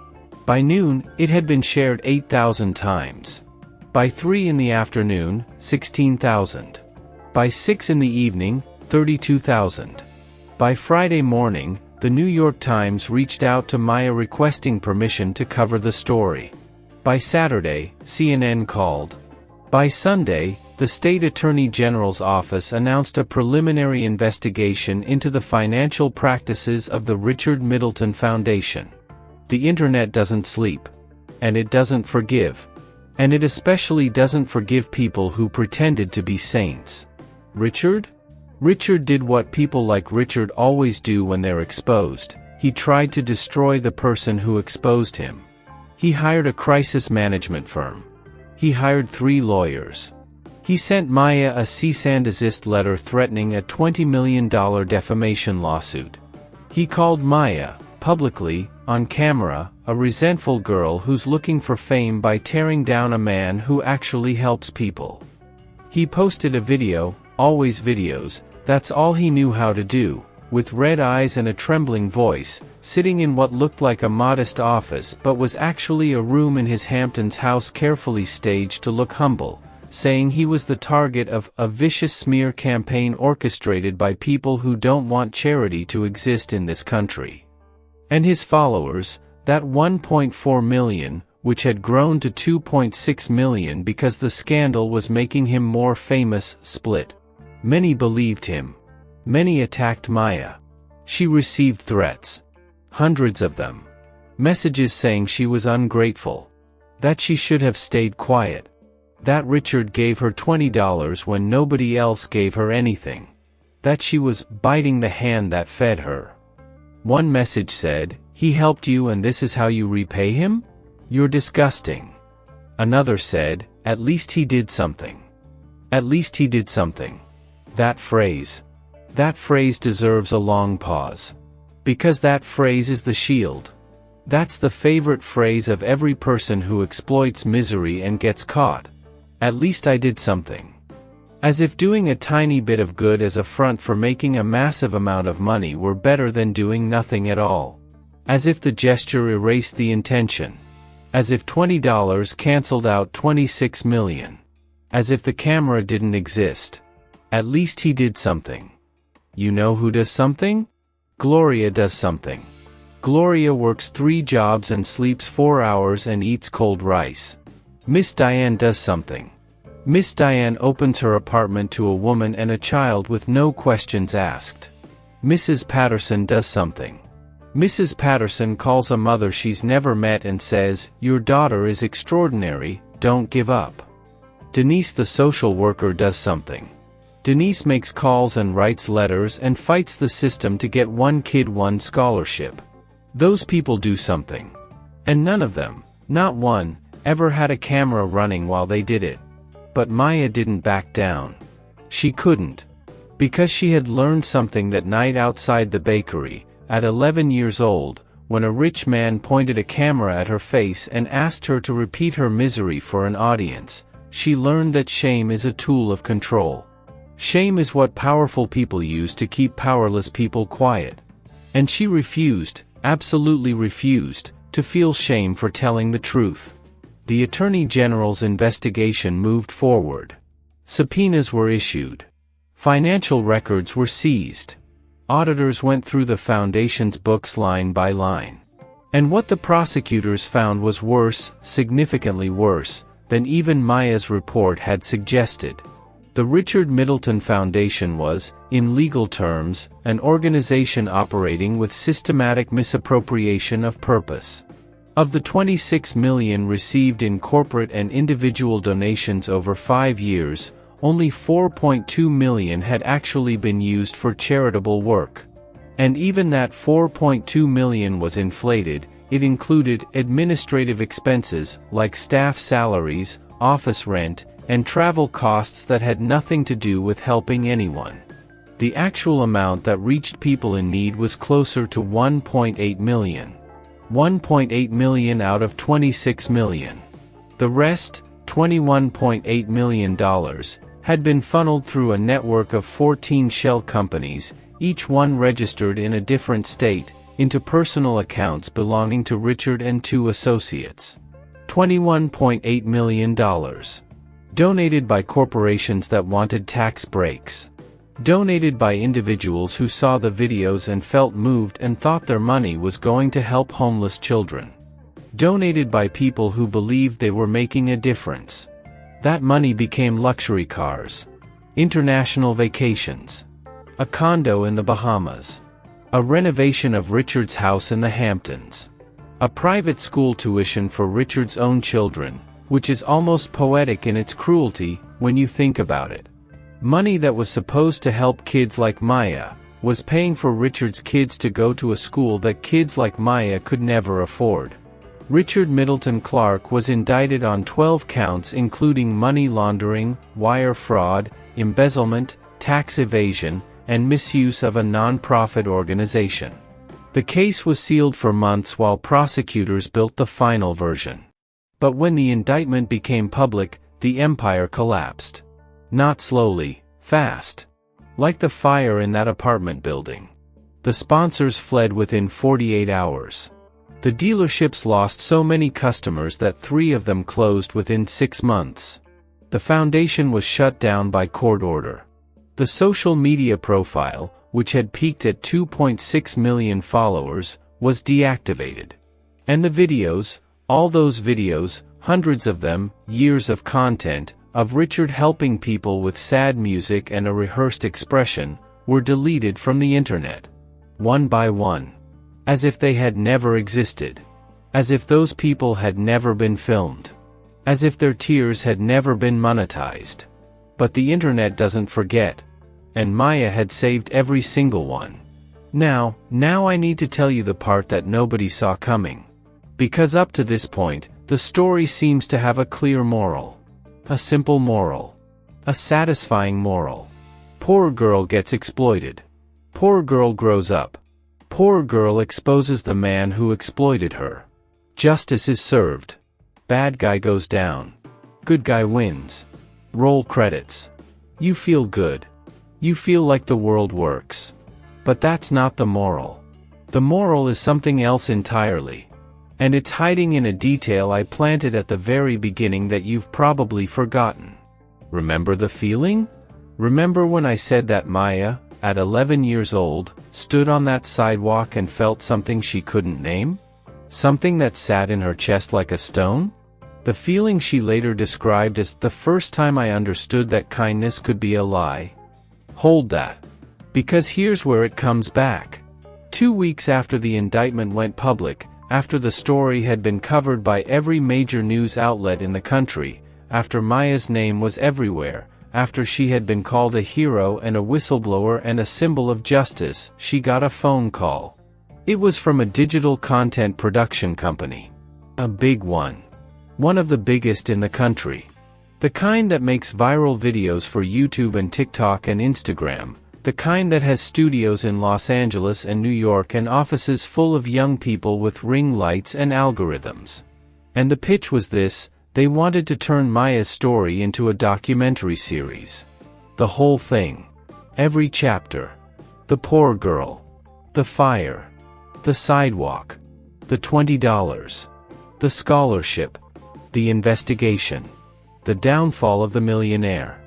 By noon, it had been shared 8,000 times. By 3 in the afternoon, 16,000. By 6 in the evening, 32,000. By Friday morning, The New York Times reached out to Maya requesting permission to cover the story. By Saturday, CNN called. By Sunday, the state attorney general's office announced a preliminary investigation into the financial practices of the Richard Middleton Foundation. The internet doesn't sleep. And it doesn't forgive. And it especially doesn't forgive people who pretended to be saints. Richard? Richard did what people like Richard always do when they're exposed. He tried to destroy the person who exposed him. He hired a crisis management firm. He hired 3 lawyers. He sent Maya a cease and desist letter threatening a $20 million defamation lawsuit. He called Maya, publicly, on camera, a resentful girl who's looking for fame by tearing down a man who actually helps people. He posted a video, always videos, that's all he knew how to do, with red eyes and a trembling voice, sitting in what looked like a modest office but was actually a room in his Hamptons house carefully staged to look humble, saying he was the target of a vicious smear campaign orchestrated by people who don't want charity to exist in this country. And his followers, that 1.4 million, which had grown to 2.6 million because the scandal was making him more famous, split. Many believed him. Many attacked Maya. She received threats. Hundreds of them. Messages saying she was ungrateful. That she should have stayed quiet. That Richard gave her $20 when nobody else gave her anything. That she was biting the hand that fed her. One message said, "He helped you and this is how you repay him? You're disgusting." Another said, "At least he did something. At least he did something." That phrase deserves a long pause. Because that phrase is the shield. That's the favorite phrase of every person who exploits misery and gets caught. At least I did something. As if doing a tiny bit of good as a front for making a massive amount of money were better than doing nothing at all. As if the gesture erased the intention. As if $20 canceled out 26 million. As if the camera didn't exist. At least he did something. You know who does something? Gloria does something. Gloria works 3 jobs and sleeps 4 hours and eats cold rice. Miss Diane does something. Miss Diane opens her apartment to a woman and a child with no questions asked. Mrs. Patterson does something. Mrs. Patterson calls a mother she's never met and says, "Your daughter is extraordinary, don't give up." Denise the social worker does something. Denise makes calls and writes letters and fights the system to get one kid one scholarship. Those people do something. And none of them, not one, ever had a camera running while they did it. But Maya didn't back down. She couldn't. Because she had learned something that night outside the bakery, at 11 years old, when a rich man pointed a camera at her face and asked her to repeat her misery for an audience. She learned that shame is a tool of control. Shame is what powerful people use to keep powerless people quiet. And she refused, absolutely refused, to feel shame for telling the truth. The Attorney General's investigation moved forward. Subpoenas were issued. Financial records were seized. Auditors went through the foundation's books line by line. And what the prosecutors found was worse, significantly worse, than even Maya's report had suggested. The Richard Middleton Foundation was, in legal terms, an organization operating with systematic misappropriation of purpose. Of the 26 million received in corporate and individual donations over 5 years, only 4.2 million had actually been used for charitable work. And even that 4.2 million was inflated. It included administrative expenses, like staff salaries, office rent, and travel costs that had nothing to do with helping anyone. The actual amount that reached people in need was closer to 1.8 million. 1.8 million out of 26 million. The rest, $21.8 million, had been funneled through a network of 14 shell companies, each one registered in a different state, into personal accounts belonging to Richard and 2 associates. $21.8 million. Donated by corporations that wanted tax breaks. Donated by individuals who saw the videos and felt moved and thought their money was going to help homeless children. Donated by people who believed they were making a difference. That money became luxury cars, international vacations, a condo in the Bahamas, a renovation of Richard's house in the Hamptons, a private school tuition for Richard's own children, which is almost poetic in its cruelty when you think about it. Money that was supposed to help kids like Maya was paying for Richard's kids to go to a school that kids like Maya could never afford. Richard Middleton Clark was indicted on 12 counts including money laundering, wire fraud, embezzlement, tax evasion, and misuse of a non-profit organization. The case was sealed for months while prosecutors built the final version. But when the indictment became public, the empire collapsed. Not slowly, fast. Like the fire in that apartment building. The sponsors fled within 48 hours. The dealerships lost so many customers that 3 of them closed within 6 months. The foundation was shut down by court order. The social media profile, which had peaked at 2.6 million followers, was deactivated. And the videos, all those videos, hundreds of them, years of content, of Richard helping people with sad music and a rehearsed expression, were deleted from the internet. One by one. As if they had never existed. As if those people had never been filmed. As if their tears had never been monetized. But the internet doesn't forget. And Maya had saved every single one. Now I need to tell you the part that nobody saw coming. Because up to this point, the story seems to have a clear moral. A simple moral. A satisfying moral. Poor girl gets exploited. Poor girl grows up. Poor girl exposes the man who exploited her. Justice is served. Bad guy goes down. Good guy wins. Roll credits. You feel good. You feel like the world works. But that's not the moral. The moral is something else entirely. And it's hiding in a detail I planted at the very beginning that you've probably forgotten. Remember the feeling? Remember when I said that Maya, at 11 years old, stood on that sidewalk and felt something she couldn't name? Something that sat in her chest like a stone? The feeling she later described as the first time I understood that kindness could be a lie. Hold that. Because here's where it comes back. 2 weeks after the indictment went public, after the story had been covered by every major news outlet in the country, after Maya's name was everywhere, after she had been called a hero and a whistleblower and a symbol of justice, she got a phone call. It was from a digital content production company. A big one. One of the biggest in the country. The kind that makes viral videos for YouTube and TikTok and Instagram. The kind that has studios in Los Angeles and New York and offices full of young people with ring lights and algorithms. And the pitch was this: they wanted to turn Maya's story into a documentary series. The whole thing. Every chapter. The poor girl. The fire. The sidewalk. The $20. The scholarship. The investigation. The downfall of the millionaire.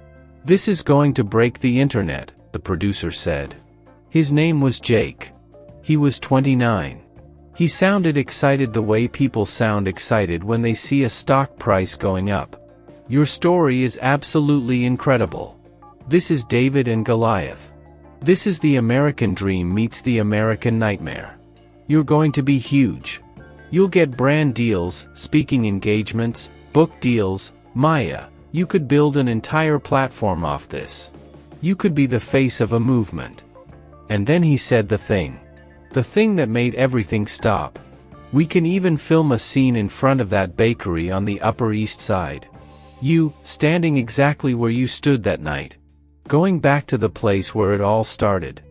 This is going to break the internet, the producer said. His name was Jake. He was 29. He sounded excited the way people sound excited when they see a stock price going up. Your story is absolutely incredible. This is David and Goliath. This is the American dream meets the American nightmare. You're going to be huge. You'll get brand deals, speaking engagements, book deals. Maya, you could build an entire platform off this. You could be the face of a movement. And then he said the thing. The thing that made everything stop. We can even film a scene in front of that bakery on the Upper East Side. You, standing exactly where you stood that night. Going back to the place where it all started.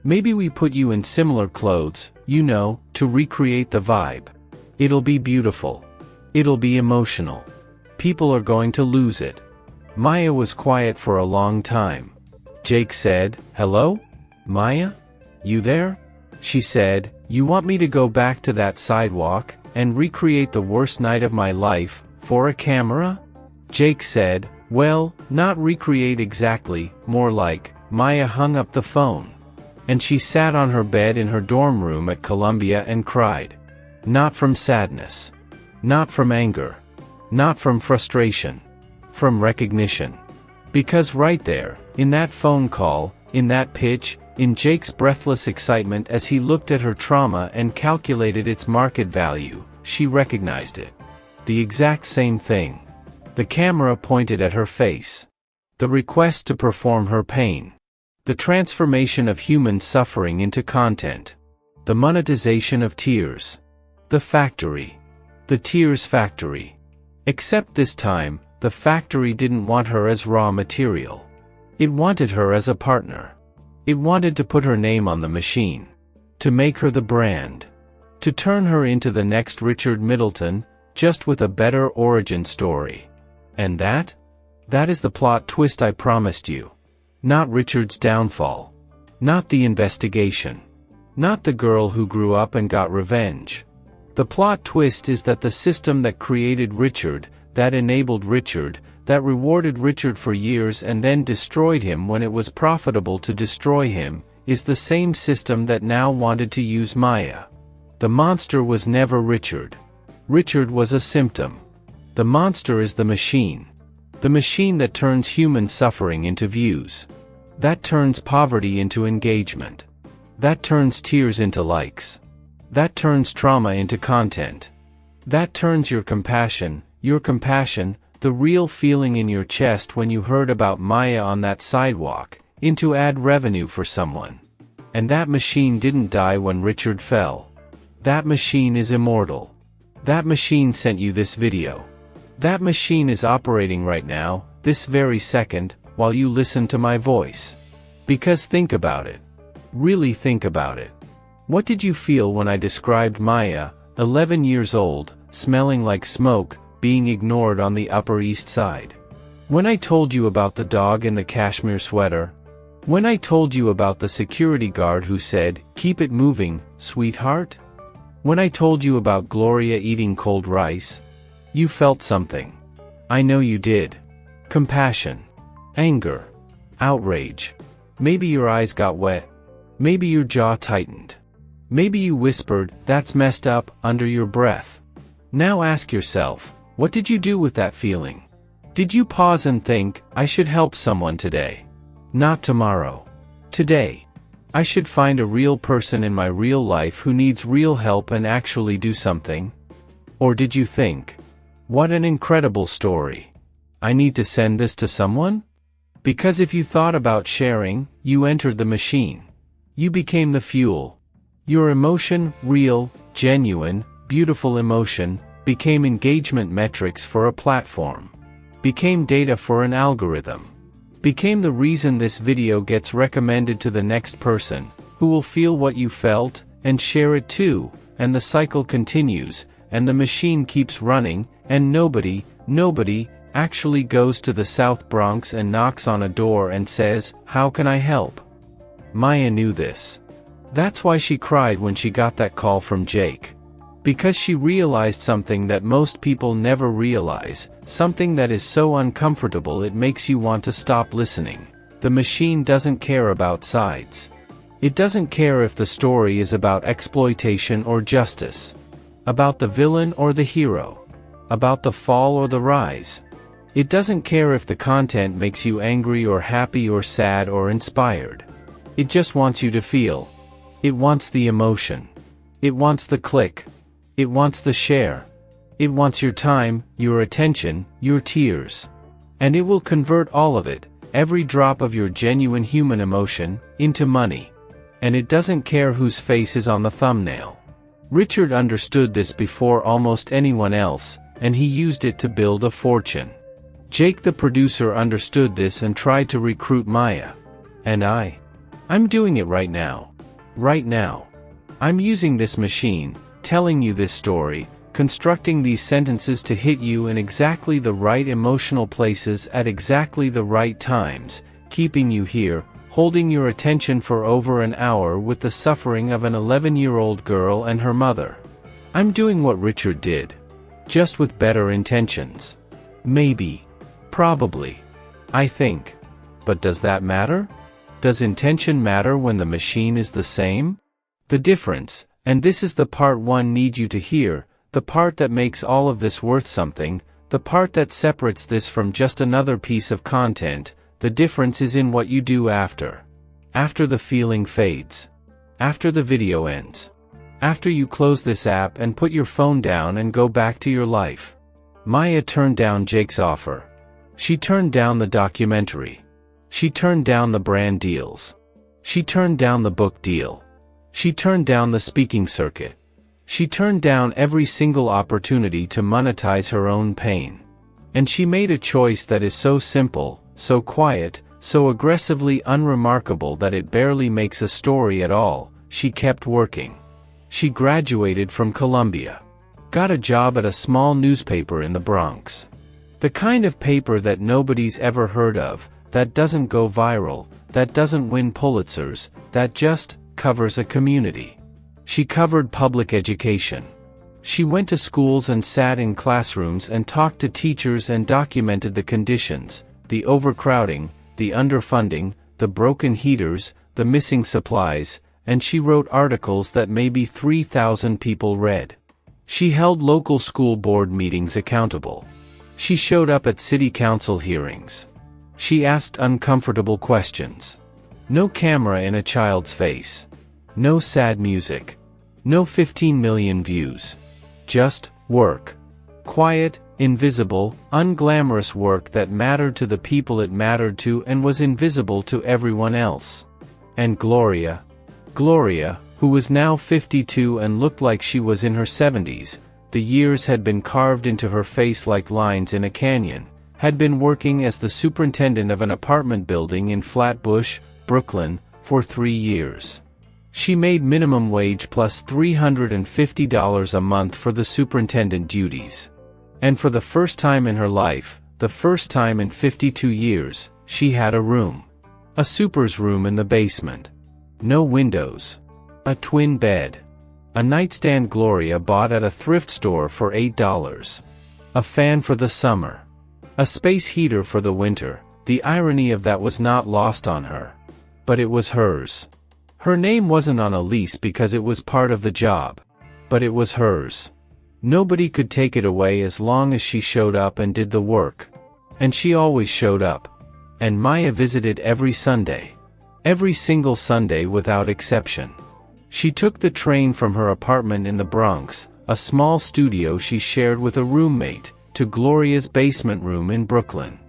Maybe we put you in similar clothes, you know, to recreate the vibe. It'll be beautiful. It'll be emotional. People are going to lose it. Maya was quiet for a long time. Jake said, "Hello? Maya? You there?" She said, "You want me to go back to that sidewalk, and recreate the worst night of my life, for a camera?" Jake said, "Well, not recreate exactly, more like, Maya hung up the phone. And she sat on her bed in her dorm room at Columbia and cried. Not from sadness. Not from anger. Not from frustration. From recognition. Because right there, in that phone call, in that pitch, in Jake's breathless excitement as he looked at her trauma and calculated its market value, she recognized it. The exact same thing. The camera pointed at her face. The request to perform her pain. The transformation of human suffering into content. The monetization of tears. The factory. The tears factory. Except this time, the factory didn't want her as raw material. It wanted her as a partner. It wanted to put her name on the machine. To make her the brand. To turn her into the next Richard Middleton, just with a better origin story. And that? That is the plot twist I promised you. Not Richard's downfall. Not the investigation. Not the girl who grew up and got revenge. The plot twist is that the system that created Richard, that enabled Richard, that rewarded Richard for years and then destroyed him when it was profitable to destroy him, is the same system that now wanted to use Maya. The monster was never Richard. Richard was a symptom. The monster is the machine. The machine that turns human suffering into views. That turns poverty into engagement. That turns tears into likes. That turns trauma into content. That turns your compassion, the real feeling in your chest when you heard about Maya on that sidewalk, into ad revenue for someone. And that machine didn't die when Richard fell. That machine is immortal. That machine sent you this video. That machine is operating right now, this very second, while you listen to my voice. Because think about it. Really think about it. What did you feel when I described Maya, 11 years old, smelling like smoke, being ignored on the Upper East Side? When I told you about the dog in the cashmere sweater? When I told you about the security guard who said, "Keep it moving, sweetheart"? When I told you about Gloria eating cold rice? You felt something. I know you did. Compassion. Anger. Outrage. Maybe your eyes got wet. Maybe your jaw tightened. Maybe you whispered, "That's messed up," under your breath. Now ask yourself, what did you do with that feeling? Did you pause and think, I should help someone today? Not tomorrow. Today. I should find a real person in my real life who needs real help and actually do something? Or did you think, what an incredible story. I need to send this to someone? Because if you thought about sharing, you entered the machine. You became the fuel. Your emotion, real, genuine, beautiful emotion, became engagement metrics for a platform. Became data for an algorithm. Became the reason this video gets recommended to the next person, who will feel what you felt, and share it too, and the cycle continues, and the machine keeps running, and nobody actually goes to the South Bronx and knocks on a door and says, "How can I help?" Maya knew this. That's why she cried when she got that call from Jake. Because she realized something that most people never realize, something that is so uncomfortable it makes you want to stop listening. The machine doesn't care about sides. It doesn't care if the story is about exploitation or justice. About the villain or the hero. About the fall or the rise. It doesn't care if the content makes you angry or happy or sad or inspired. It just wants you to feel. It wants the emotion. It wants the click. It wants the share. It wants your time, your attention, your tears. And it will convert all of it, every drop of your genuine human emotion, into money. And it doesn't care whose face is on the thumbnail. Richard understood this before almost anyone else, and he used it to build a fortune. Jake the producer understood this and tried to recruit Maya. And I'm doing it right now. Right now. I'm using this machine, telling you this story, constructing these sentences to hit you in exactly the right emotional places at exactly the right times, keeping you here, holding your attention for over an hour with the suffering of an 11-year-old girl and her mother. I'm doing what Richard did. Just with better intentions. Maybe. Probably. I think. But does that matter? Does intention matter when the machine is the same? The difference, and this is the part one need you to hear, the part that makes all of this worth something, the part that separates this from just another piece of content, the difference is in what you do after. After the feeling fades. After the video ends. After you close this app and put your phone down and go back to your life. Maya turned down Jake's offer. She turned down the documentary. She turned down the brand deals. She turned down the book deal. She turned down the speaking circuit. She turned down every single opportunity to monetize her own pain. And she made a choice that is so simple, so quiet, so aggressively unremarkable that it barely makes a story at all. She kept working. She graduated from Columbia. Got a job at a small newspaper in the Bronx. The kind of paper that nobody's ever heard of, that doesn't go viral, that doesn't win Pulitzers, that just covers a community. She covered public education. She went to schools and sat in classrooms and talked to teachers and documented the conditions, the overcrowding, the underfunding, the broken heaters, the missing supplies, and she wrote articles that maybe 3,000 people read. She held local school board meetings accountable. She showed up at city council hearings. She asked uncomfortable questions. No camera in a child's face. No sad music. No 15 million views. Just work. Quiet, invisible, unglamorous work that mattered to the people it mattered to and was invisible to everyone else. And Gloria, who was now 52 and looked like she was in her 70s, the years had been carved into her face like lines in a canyon, had been working as the superintendent of an apartment building in Flatbush, Brooklyn, for 3 years. She made minimum wage plus $350 a month for the superintendent duties. And for the first time in her life, the first time in 52 years, she had a room. A super's room in the basement. No windows. A twin bed. A nightstand Gloria bought at a thrift store for $8. A fan for the summer. A space heater for the winter. The irony of that was not lost on her. But it was hers. Her name wasn't on a lease because it was part of the job. But it was hers. Nobody could take it away as long as she showed up and did the work. And she always showed up. And Maya visited every Sunday. Every single Sunday without exception. She took the train from her apartment in the Bronx, a small studio she shared with a roommate, to Gloria's basement room in Brooklyn.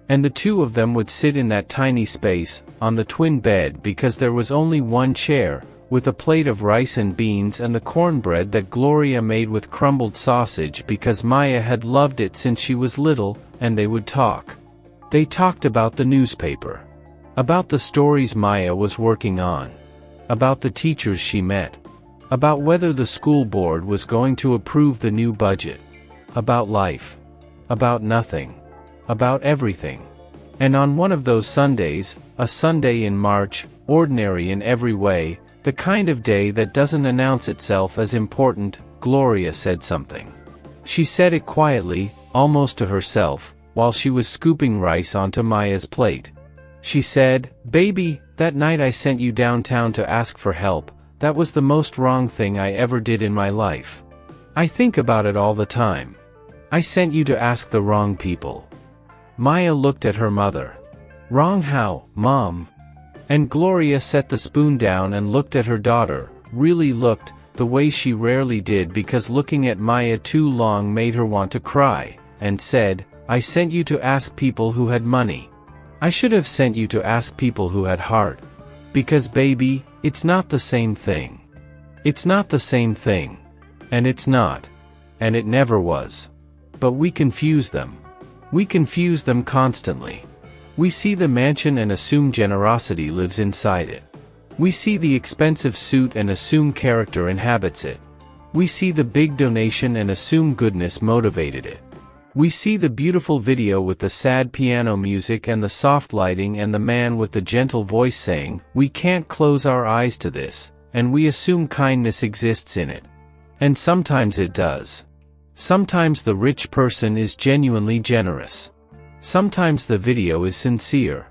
And the two of them would sit in that tiny space, on the twin bed because there was only one chair, with a plate of rice and beans and the cornbread that Gloria made with crumbled sausage because Maya had loved it since she was little, and they would talk. They talked about the newspaper. About the stories Maya was working on. About the teachers she met. About whether the school board was going to approve the new budget. About life. About nothing. About everything. And on one of those Sundays, a Sunday in March, ordinary in every way, the kind of day that doesn't announce itself as important, Gloria said something. She said it quietly, almost to herself, while she was scooping rice onto Maya's plate. She said, "Baby, that night I sent you downtown to ask for help, that was the most wrong thing I ever did in my life. I think about it all the time. I sent you to ask the wrong people." Maya looked at her mother. "Wrong how, Mom?" And Gloria set the spoon down and looked at her daughter, really looked, the way she rarely did because looking at Maya too long made her want to cry, and said, "I sent you to ask people who had money. I should have sent you to ask people who had heart. Because baby, it's not the same thing. It's not the same thing. And it's not. And it never was. But we confuse them. We confuse them constantly. We see the mansion and assume generosity lives inside it. We see the expensive suit and assume character inhabits it. We see the big donation and assume goodness motivated it. We see the beautiful video with the sad piano music and the soft lighting and the man with the gentle voice saying, "We can't close our eyes to this," and we assume kindness exists in it. And sometimes it does. Sometimes the rich person is genuinely generous. Sometimes the video is sincere.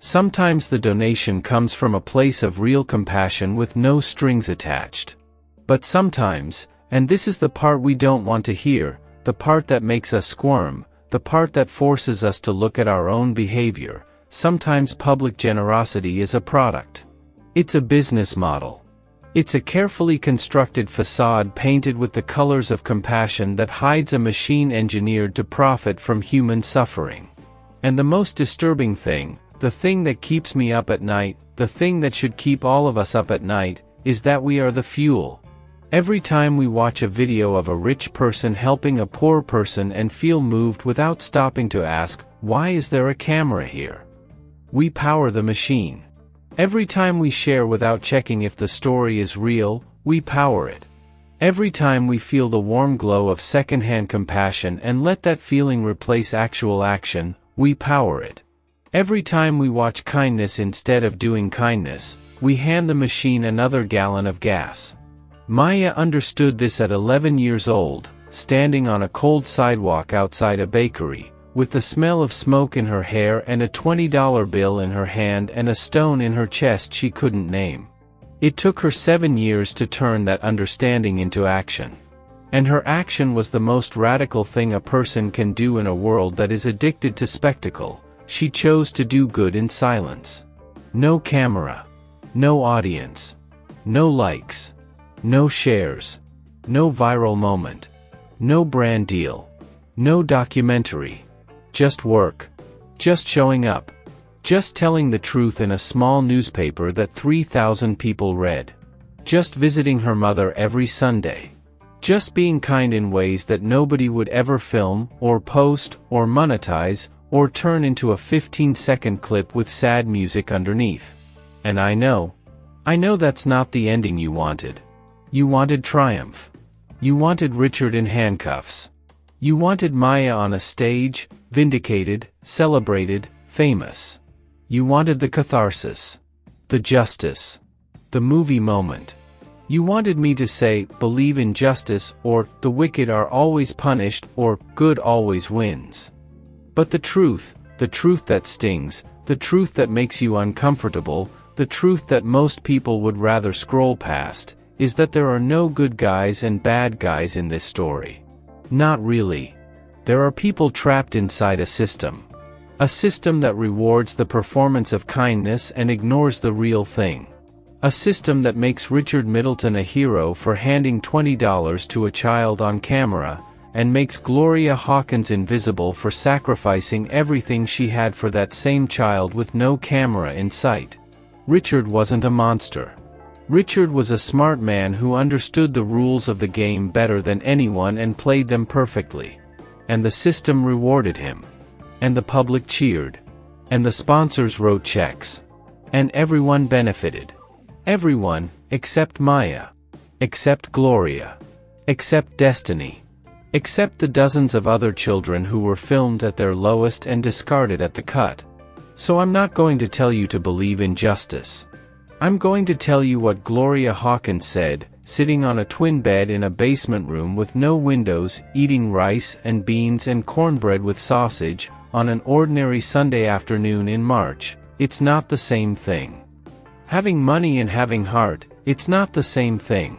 Sometimes the donation comes from a place of real compassion with no strings attached. But sometimes, and this is the part we don't want to hear, the part that makes us squirm, the part that forces us to look at our own behavior, sometimes public generosity is a product. It's a business model. It's a carefully constructed facade painted with the colors of compassion that hides a machine engineered to profit from human suffering. And the most disturbing thing, the thing that keeps me up at night, the thing that should keep all of us up at night, is that we are the fuel. Every time we watch a video of a rich person helping a poor person and feel moved without stopping to ask, why is there a camera here? We power the machine. Every time we share without checking if the story is real, we power it. Every time we feel the warm glow of secondhand compassion and let that feeling replace actual action, we power it. Every time we watch kindness instead of doing kindness, we hand the machine another gallon of gas. Maya understood this at 11 years old, standing on a cold sidewalk outside a bakery, with the smell of smoke in her hair and a $20 bill in her hand and a stone in her chest she couldn't name. It took her 7 years to turn that understanding into action. And her action was the most radical thing a person can do in a world that is addicted to spectacle. She chose to do good in silence. No camera. No audience. No likes. No shares. No viral moment. No brand deal. No documentary. Just work. Just showing up. Just telling the truth in a small newspaper that 3,000 people read. Just visiting her mother every Sunday. Just being kind in ways that nobody would ever film, or post, or monetize, or turn into a 15-second clip with sad music underneath. And I know that's not the ending you wanted. You wanted triumph. You wanted Richard in handcuffs. You wanted Maya on a stage, vindicated, celebrated, famous. You wanted the catharsis. The justice. The movie moment. You wanted me to say, believe in justice, or, the wicked are always punished, or, good always wins. But the truth that stings, the truth that makes you uncomfortable, the truth that most people would rather scroll past, is that there are no good guys and bad guys in this story. Not really. There are people trapped inside a system. A system that rewards the performance of kindness and ignores the real thing. A system that makes Richard Middleton a hero for handing $20 to a child on camera, and makes Gloria Hawkins invisible for sacrificing everything she had for that same child with no camera in sight. Richard wasn't a monster. Richard was a smart man who understood the rules of the game better than anyone and played them perfectly. And the system rewarded him. And the public cheered. And the sponsors wrote checks. And everyone benefited. Everyone, except Maya. Except Gloria. Except Destiny. Except the dozens of other children who were filmed at their lowest and discarded at the cut. So I'm not going to tell you to believe in justice. I'm going to tell you what Gloria Hawkins said, sitting on a twin bed in a basement room with no windows, eating rice and beans and cornbread with sausage, on an ordinary Sunday afternoon in March. It's not the same thing. Having money and having heart, it's not the same thing.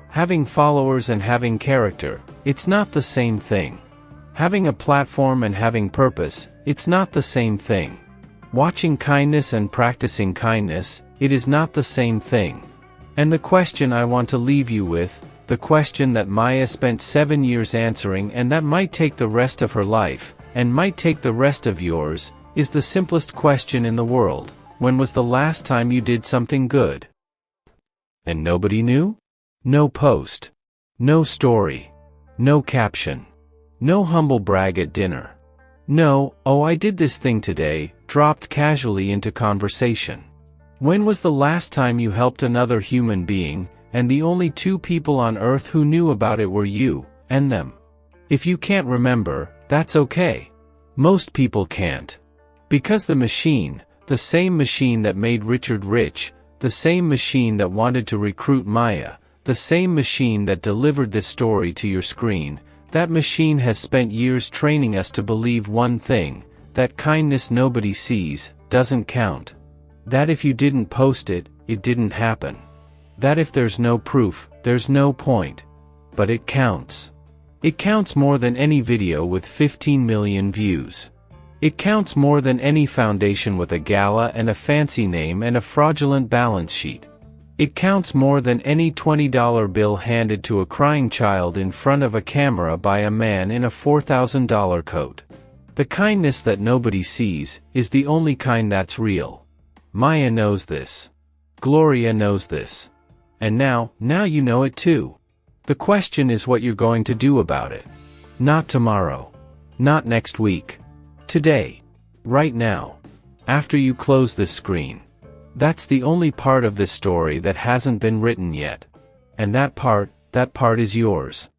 Having followers and having character, it's not the same thing. Having a platform and having purpose, it's not the same thing. Watching kindness and practicing kindness, it is not the same thing. And the question I want to leave you with, the question that Maya spent 7 years answering and that might take the rest of her life, and might take the rest of yours, is the simplest question in the world. When was the last time you did something good? And nobody knew? No post. No story. No caption. No humble brag at dinner. No, oh I did this thing today, dropped casually into conversation. When was the last time you helped another human being, and the only two people on earth who knew about it were you, and them? If you can't remember, that's okay. Most people can't. Because the machine, the same machine that made Richard rich, the same machine that wanted to recruit Maya, the same machine that delivered this story to your screen, that machine has spent years training us to believe one thing, that kindness nobody sees, doesn't count. That if you didn't post it, it didn't happen. That if there's no proof, there's no point. But it counts. It counts more than any video with 15 million views. It counts more than any foundation with a gala and a fancy name and a fraudulent balance sheet. It counts more than any $20 bill handed to a crying child in front of a camera by a man in a $4,000 coat. The kindness that nobody sees is the only kind that's real. Maya knows this. Gloria knows this. And now you know it too. The question is what you're going to do about it. Not tomorrow. Not next week. Today. Right now. After you close this screen. That's the only part of this story that hasn't been written yet. And that part is yours.